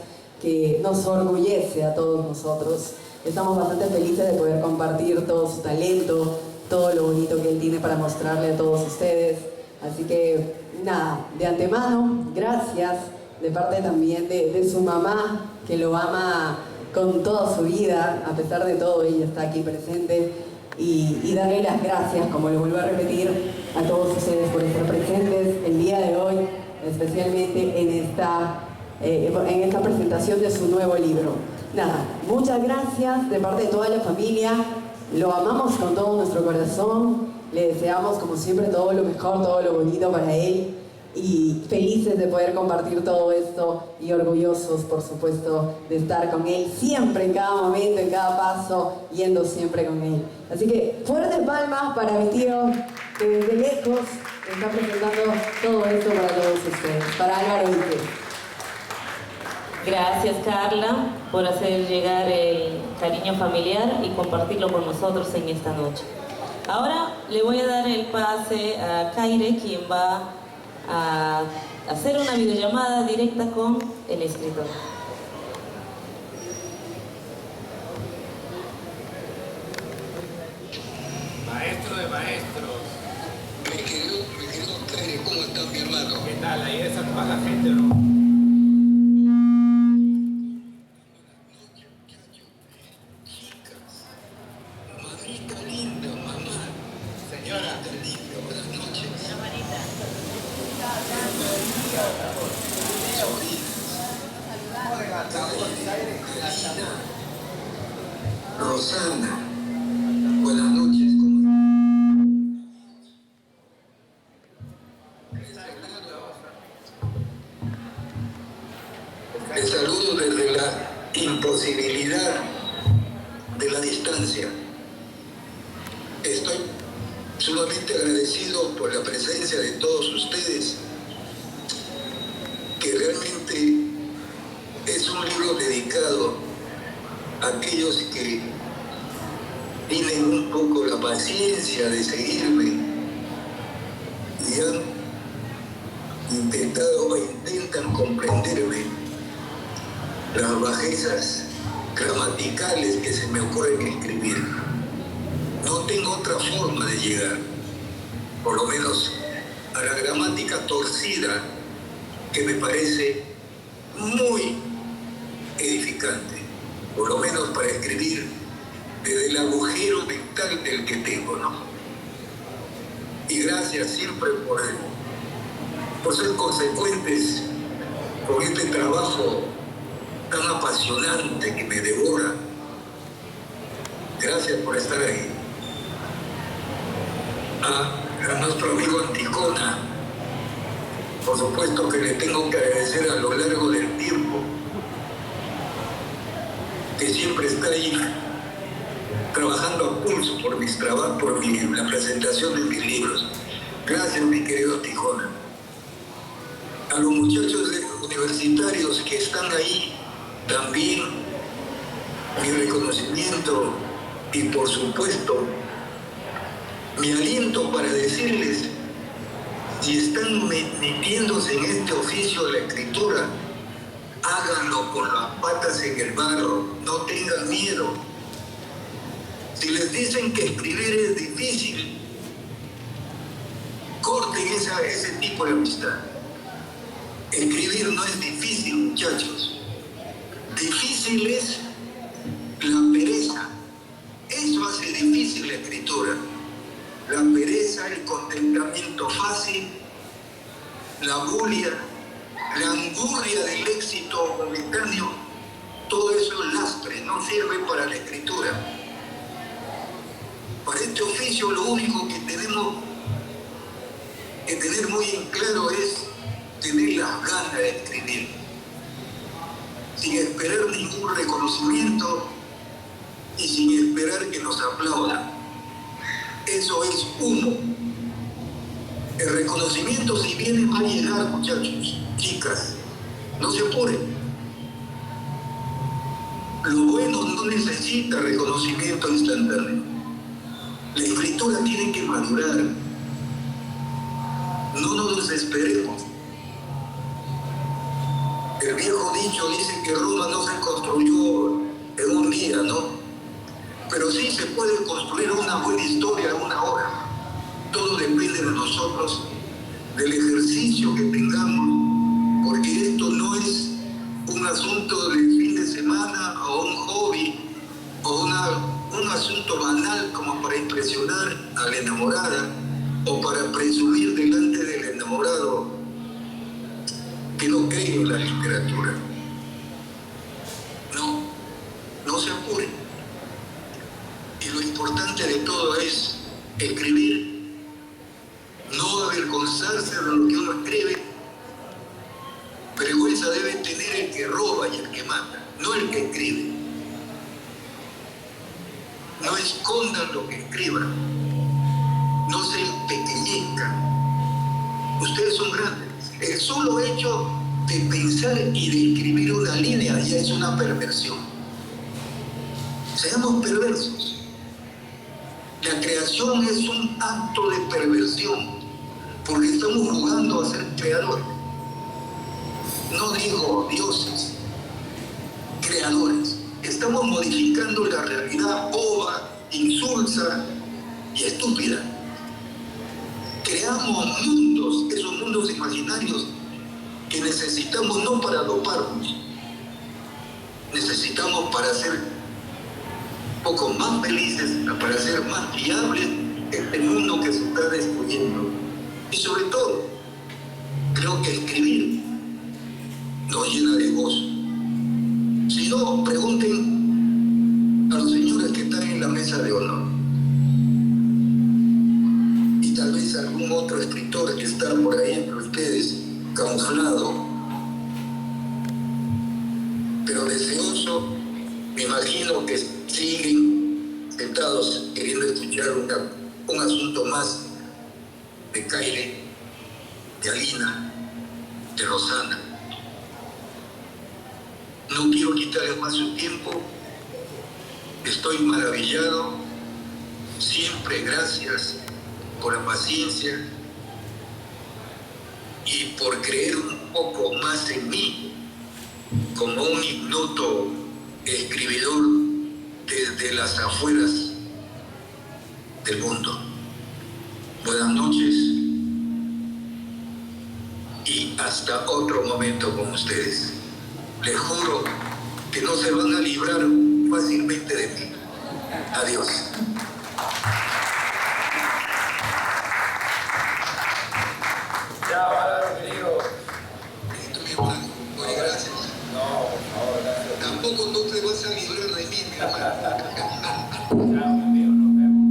que nos orgullece a todos nosotros. Estamos bastante felices de poder compartir todo su talento, todo lo bonito que él tiene para mostrarle a todos ustedes. Así que nada, de antemano, gracias, de parte también de su mamá, que lo ama con toda su vida, a pesar de todo, ella está aquí presente, y darle las gracias, como lo vuelvo a repetir, a todos ustedes por estar presentes el día de hoy, especialmente en esta presentación de su nuevo libro. Nada, muchas gracias de parte de toda la familia, lo amamos con todo nuestro corazón, le deseamos como siempre todo lo mejor, todo lo bonito para él, y felices de poder compartir todo esto y orgullosos, por supuesto, de estar con él siempre, en cada momento, en cada paso, yendo siempre con él. Así que fuertes palmas para mi tío, que desde lejos está presentando todo esto para todos ustedes, para Álvaro Ique. Gracias, Carla, por hacer llegar el cariño familiar y compartirlo con nosotros en esta noche. Ahora le voy a dar el pase a Kaire, quien va a hacer una videollamada directa con el escritor. Maestro de maestros. Me quedó Kaire, ¿cómo está mi hermano? ¿Qué tal? Ahí esa baja gente, ¿no? Mamita linda, mamá. Señora. Mamita linda, buenas noches. Rosana, buenas noches. Les saludo desde la imposibilidad de la distancia. Estoy sumamente agradecido por la presencia de todos ustedes, que realmente es un libro dedicado a aquellos que tienen un poco la paciencia de seguirme y han intentado o intentan comprenderme las bajezas gramaticales que se me ocurren escribir. No tengo otra forma de llegar, por lo menos a la gramática torcida, que me parece muy edificante, por lo menos para escribir desde el agujero mental del que tengo, ¿no? Y gracias siempre por ser consecuentes con este trabajo tan apasionante que me devora. Gracias por estar ahí. A nuestro amigo Anticona, por supuesto que le tengo que agradecer a lo largo del tiempo siempre está ahí trabajando a pulso por mis trabajos, por la presentación de mis libros. Gracias, mi querido Tijona. A los muchachos universitarios que están ahí, también mi reconocimiento y, por supuesto, mi aliento para decirles, si están metiéndose en este oficio de la escritura, háganlo con las patas en el barro, no tengan miedo. Si les dicen que escribir es difícil, corten ese tipo de amistad. Escribir no es difícil, muchachos. Difícil es la pereza. Eso hace difícil la escritura. La pereza, el contentamiento fácil, la bulia, la angurria del éxito momentáneo, todo eso es lastre, no sirve para la escritura. Para este oficio lo único que tenemos que tener muy en claro es tener las ganas de escribir, sin esperar ningún reconocimiento y sin esperar que nos aplaudan. Eso es humo. El reconocimiento, si viene, va a llegar, muchachos, chicas, no se apuren. Lo bueno no necesita reconocimiento instantáneo. La escritura tiene que madurar. No nos desesperemos. El viejo dicho dice que Roma no se construyó en un día, ¿no? Pero sí se puede construir una buena historia en una hora. Todo depende de nosotros, del ejercicio que tengamos, porque esto no es un asunto de fin de semana o un hobby o un asunto banal como para impresionar a la enamorada o para presumir delante del enamorado que no cree en la literatura. No se apuren. Y lo importante de todo es escribir, no avergonzarse de lo que uno escribe. Vergüenza debe tener el que roba y el que mata, no el que escribe. No escondan lo que escriban, no se empequeñezcan. Ustedes son grandes. El solo hecho de pensar y de escribir una línea ya es una perversión. Seamos perversos. La creación es un acto de perversión, porque estamos jugando a ser creadores. No digo dioses, creadores. Estamos modificando la realidad boba, insulsa y estúpida. Creamos mundos, esos mundos imaginarios que necesitamos no para doparnos, necesitamos para ser un poco más felices, para ser más viables este mundo que se está destruyendo. Y sobre todo, creo que escribir nos llena de gozo. Si no, pregunten a los señores que están en la mesa de honor. Y tal vez algún otro escritor que está por ahí entre ustedes, camuflado, pero deseoso, me imagino que siguen sentados queriendo escuchar un asunto más de Caire, de Alina, de Rosana. No quiero quitarles más su tiempo. Estoy maravillado. Siempre gracias por la paciencia y por creer un poco más en mí como un ignoto escribidor desde las afueras del mundo. Buenas noches y hasta otro momento con ustedes. Les juro que no se van a librar fácilmente de mí. Adiós. Ya, Álvaro, querido. Muy gracias. No, por favor, gracias. Tampoco tú te vas a librar de mí, mi hermano. Chao, mi amigo, nos vemos.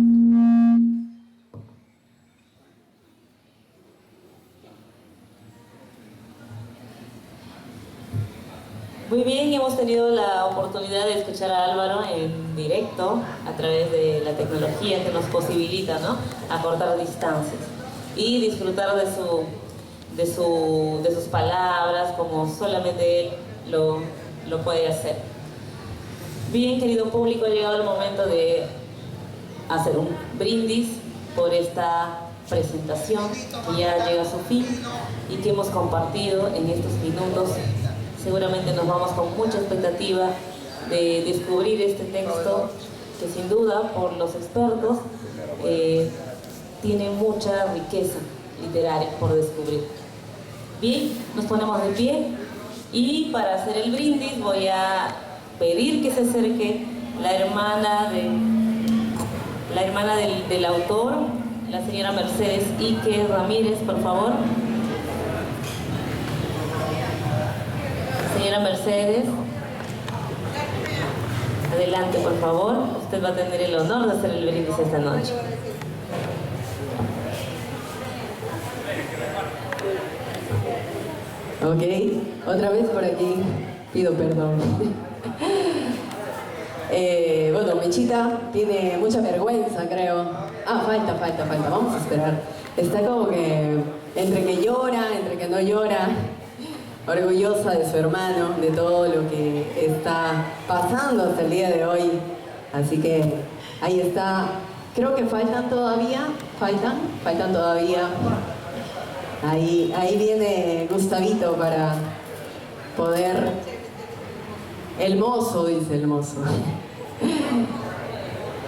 Muy bien, hemos tenido la oportunidad de escuchar a Álvaro en directo a través de la tecnología que nos posibilita, ¿no?, acortar distancias y disfrutar de sus palabras como solamente él lo puede hacer. Bien, querido público, ha llegado el momento de hacer un brindis por esta presentación que ya llega a su fin y que hemos compartido en estos minutos. Seguramente nos vamos con mucha expectativa de descubrir este texto que sin duda por los expertos tiene mucha riqueza literaria por descubrir. Bien, nos ponemos de pie y para hacer el brindis voy a pedir que se acerque la hermana del autor, la señora Mercedes Ike Ramírez, por favor. Señora Mercedes, adelante por favor, usted va a tener el honor de hacer el brindis esta noche. Ok, otra vez por aquí, pido perdón. Bueno, Michita tiene mucha vergüenza, creo. Ah, falta, vamos a esperar. Está como que entre que llora, entre que no llora, orgullosa de su hermano, de todo lo que está pasando hasta el día de hoy. Así que ahí está. Creo que faltan todavía. Ahí viene Gustavito para poder... El mozo, dice el mozo.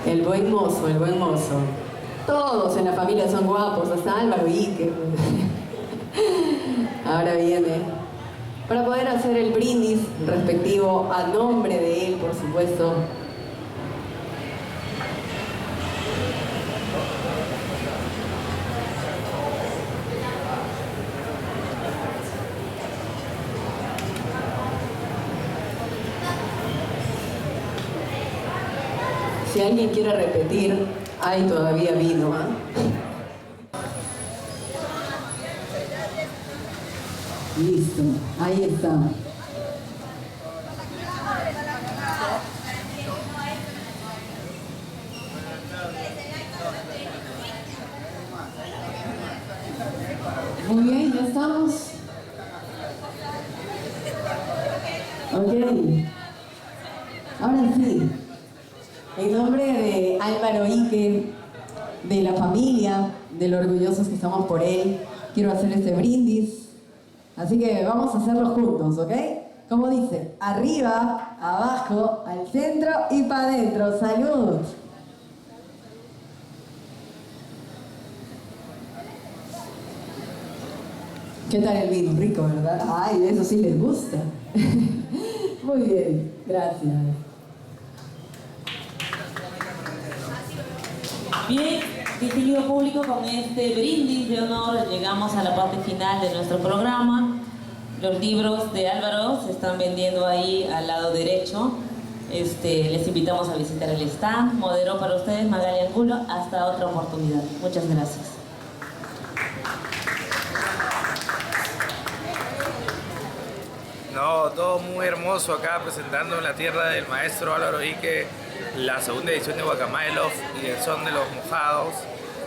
El buen mozo. Todos en la familia son guapos, hasta Álvaro Ike. Ahora viene para poder hacer el brindis respectivo a nombre de él, por supuesto. Si alguien quiere repetir, hay todavía vino, ¿ah? Listo, ahí está. Muy bien, ya estamos. Ok. Ahora sí. En nombre de Álvaro Ike, de la familia, de lo orgullosos que estamos por él, quiero hacer este brindis. Así que vamos a hacerlo juntos, ¿ok? Como dice, arriba, abajo, al centro y para adentro. ¡Salud! ¿Qué tal el vino? Rico, ¿verdad? Ay, eso sí les gusta. Muy bien, gracias. Bien, distinguido público, con este brindis de honor llegamos a la parte final de nuestro programa. Los libros de Álvaro se están vendiendo ahí al lado derecho. Les invitamos a visitar el stand. Moderó para ustedes Magali Angulo. Hasta otra oportunidad. Muchas gracias. No, todo muy hermoso acá presentando en la tierra del maestro Álvaro Ike la segunda edición de Guacamayelov y el son de los mojados,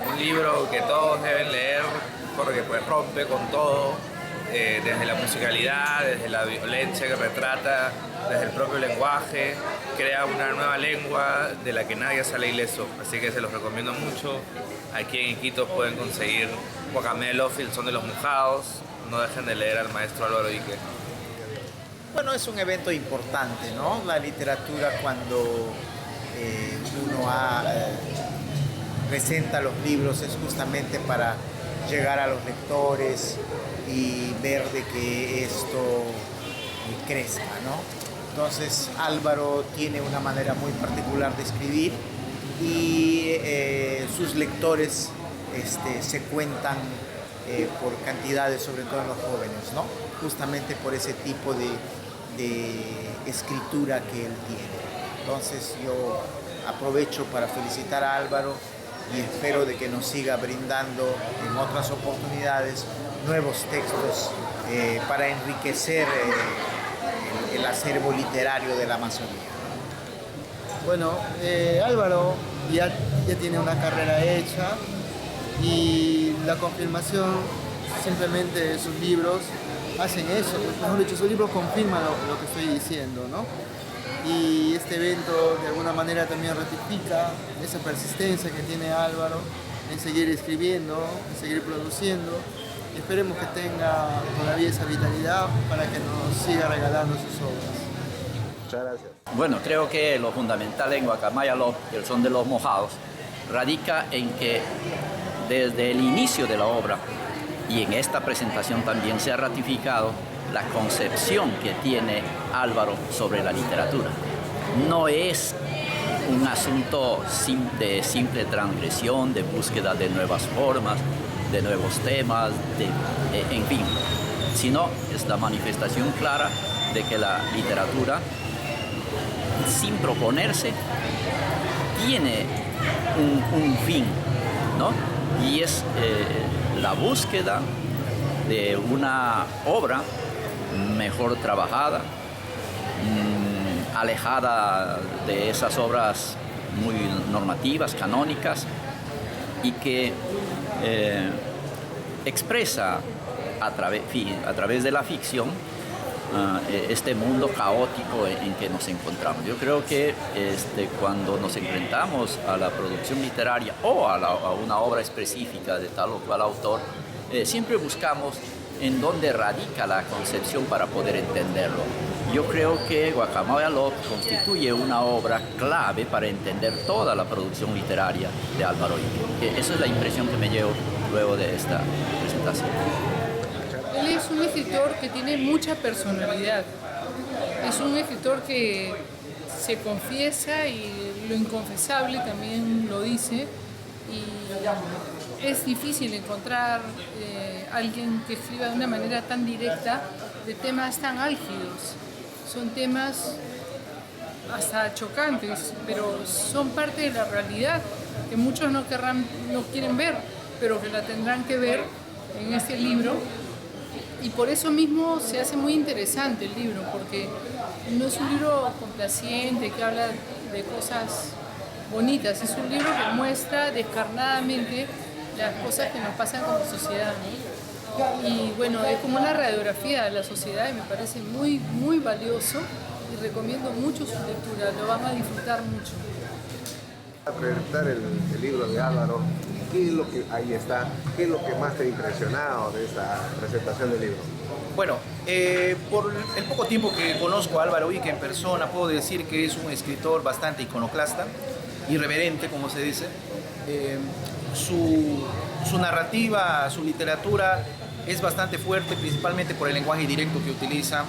un libro que todos deben leer porque pues rompe con todo, desde la musicalidad, desde la violencia que retrata, desde el propio lenguaje, crea una nueva lengua de la que nadie sale ileso, así que se los recomiendo mucho. Aquí en Iquitos pueden conseguir Guacamayelov y el son de los mojados, no dejen de leer al maestro Álvaro Ike. Bueno, es un evento importante, ¿no? La literatura cuando presenta los libros es justamente para llegar a los lectores y ver de que esto crezca, ¿no? Entonces Álvaro tiene una manera muy particular de escribir y sus lectores se cuentan por cantidades, sobre todo en los jóvenes, ¿no? Justamente por ese tipo de escritura que él tiene. Entonces yo aprovecho para felicitar a Álvaro y espero de que nos siga brindando en otras oportunidades nuevos textos para enriquecer el acervo literario de la Amazonía. Bueno, Álvaro ya tiene una carrera hecha y la confirmación simplemente de sus libros hacen eso, mejor dicho, sus libros confirman lo que estoy diciendo, ¿no? Y este evento de alguna manera también ratifica esa persistencia que tiene Álvaro en seguir escribiendo, en seguir produciendo. Y esperemos que tenga todavía esa vitalidad para que nos siga regalando sus obras. Muchas gracias. Bueno, creo que lo fundamental en Guacamaya Lop, el son de los mojados, radica en que desde el inicio de la obra y en esta presentación también se ha ratificado la concepción que tiene Álvaro sobre la literatura. No es un asunto de simple transgresión, de búsqueda de nuevas formas, de nuevos temas, en fin, sino es la manifestación clara de que la literatura, sin proponerse, tiene un fin, ¿no? Y es la búsqueda de una obra mejor trabajada, alejada de esas obras muy normativas, canónicas, y que expresa a través de la ficción este mundo caótico en que nos encontramos. Yo creo que cuando nos enfrentamos a la producción literaria o a una obra específica de tal o cual autor, siempre buscamos en dónde radica la concepción para poder entenderlo. Yo creo que Guacamaya Lop constituye una obra clave para entender toda la producción literaria de Álvaro Ique. Esa es la impresión que me llevo luego de esta presentación. Él es un escritor que tiene mucha personalidad. Es un escritor que se confiesa y lo inconfesable también lo dice. Y es difícil encontrar alguien que escriba de una manera tan directa de temas tan álgidos. Son temas hasta chocantes, pero son parte de la realidad que muchos no quieren ver, pero que la tendrán que ver en este libro. Y por eso mismo se hace muy interesante el libro, porque no es un libro complaciente que habla de cosas bonitas, es un libro que muestra descarnadamente las cosas que nos pasan como sociedad, ¿no? Y bueno, es como una radiografía de la sociedad y me parece muy, muy valioso y recomiendo mucho su lectura, lo van a disfrutar mucho. A presentar el libro de Álvaro, ¿qué es lo que ahí está? ¿Qué es lo que más te ha impresionado de esta presentación del libro? Bueno, por el poco tiempo que conozco a Álvaro Ique en persona, puedo decir que es un escritor bastante iconoclasta, irreverente, como se dice. Su narrativa, su literatura es bastante fuerte, principalmente por el lenguaje directo que utiliza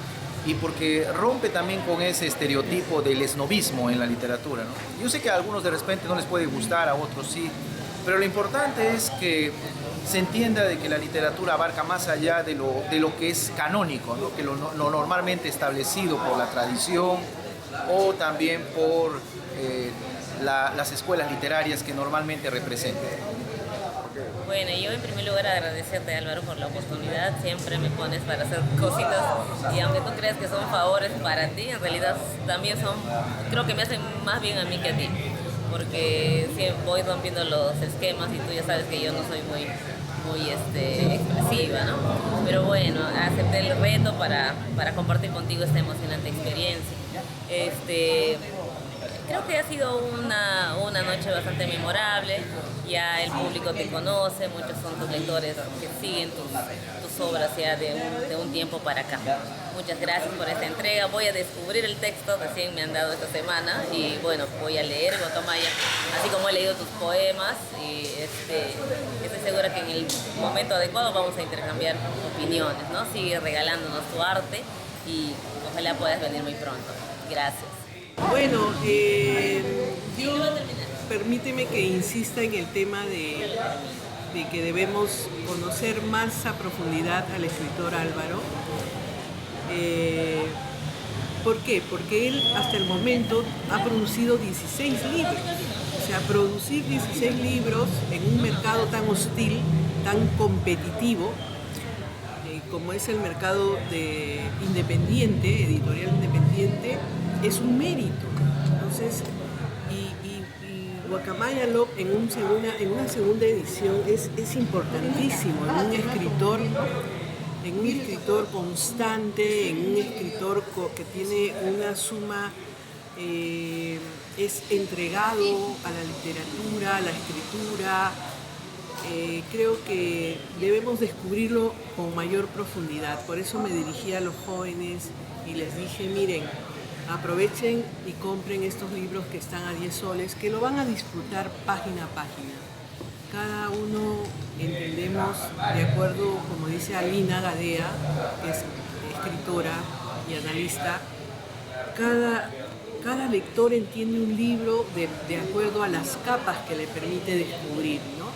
y porque rompe también con ese estereotipo del esnobismo en la literatura, ¿no? Yo sé que a algunos de repente no les puede gustar, a otros sí, pero lo importante es que se entienda de que la literatura abarca más allá de lo que es canónico, ¿no? Que lo normalmente establecido por la tradición o también por las escuelas literarias que normalmente representan. Bueno, yo en primer lugar agradecerte, Álvaro, por la oportunidad. Siempre me pones para hacer cositas y aunque tú creas que son favores para ti, en realidad también creo que me hacen más bien a mí que a ti, porque siempre voy rompiendo los esquemas y tú ya sabes que yo no soy muy expresiva, ¿no? Pero bueno, acepté el reto para compartir contigo esta emocionante experiencia. Creo que ha sido una noche bastante memorable. Ya el público te conoce, muchos son tus lectores que siguen tus obras ya de un tiempo para acá. Muchas gracias por esta entrega. Voy a descubrir el texto, recién me han dado esta semana, y bueno, voy a leer Guacamaya, así como he leído tus poemas, y estoy segura que en el momento adecuado vamos a intercambiar opiniones, ¿no? Sigue regalándonos tu arte y ojalá puedas venir muy pronto. Gracias. Bueno, permíteme que insista en el tema de que debemos conocer más a profundidad al escritor Álvaro. ¿Por qué? Porque él hasta el momento ha producido 16 libros. O sea, producir 16 libros en un mercado tan hostil, tan competitivo, como es el mercado independiente, editorial independiente es un mérito. Entonces, y Guacamaya Lop en una segunda edición es importantísimo en un escritor constante, en un escritor que tiene una suma, es entregado a la literatura, a la escritura. Creo que debemos descubrirlo con mayor profundidad. Por eso me dirigí a los jóvenes y les dije, miren, aprovechen y compren estos libros que están a 10 soles, que lo van a disfrutar página a página. Cada uno entendemos, de acuerdo, como dice Alina Gadea, que es escritora y analista, cada lector entiende un libro de acuerdo a las capas que le permite descubrir, ¿no?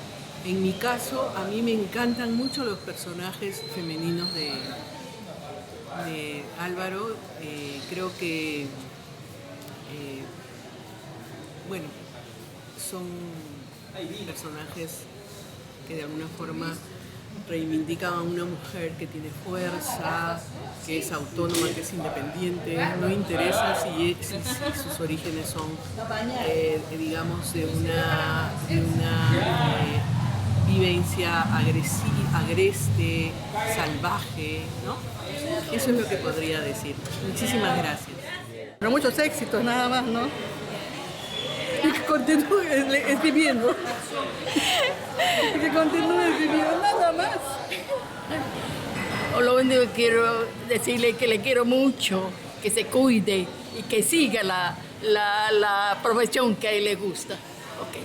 En mi caso, a mí me encantan mucho los personajes femeninos de Álvaro. Creo que, bueno, son personajes que de alguna forma reivindican a una mujer que tiene fuerza, que es autónoma, que es independiente. No interesa si sus orígenes son, digamos, de una vivencia agreste, salvaje, ¿no? Eso es lo que podría decir. Muchísimas gracias. Pero muchos éxitos nada más, ¿no? Y que continúe escribiendo. Y que continúe escribiendo nada más. Lo único que quiero decirle es que le quiero mucho, que se cuide y que siga la profesión que a él le gusta. Okay.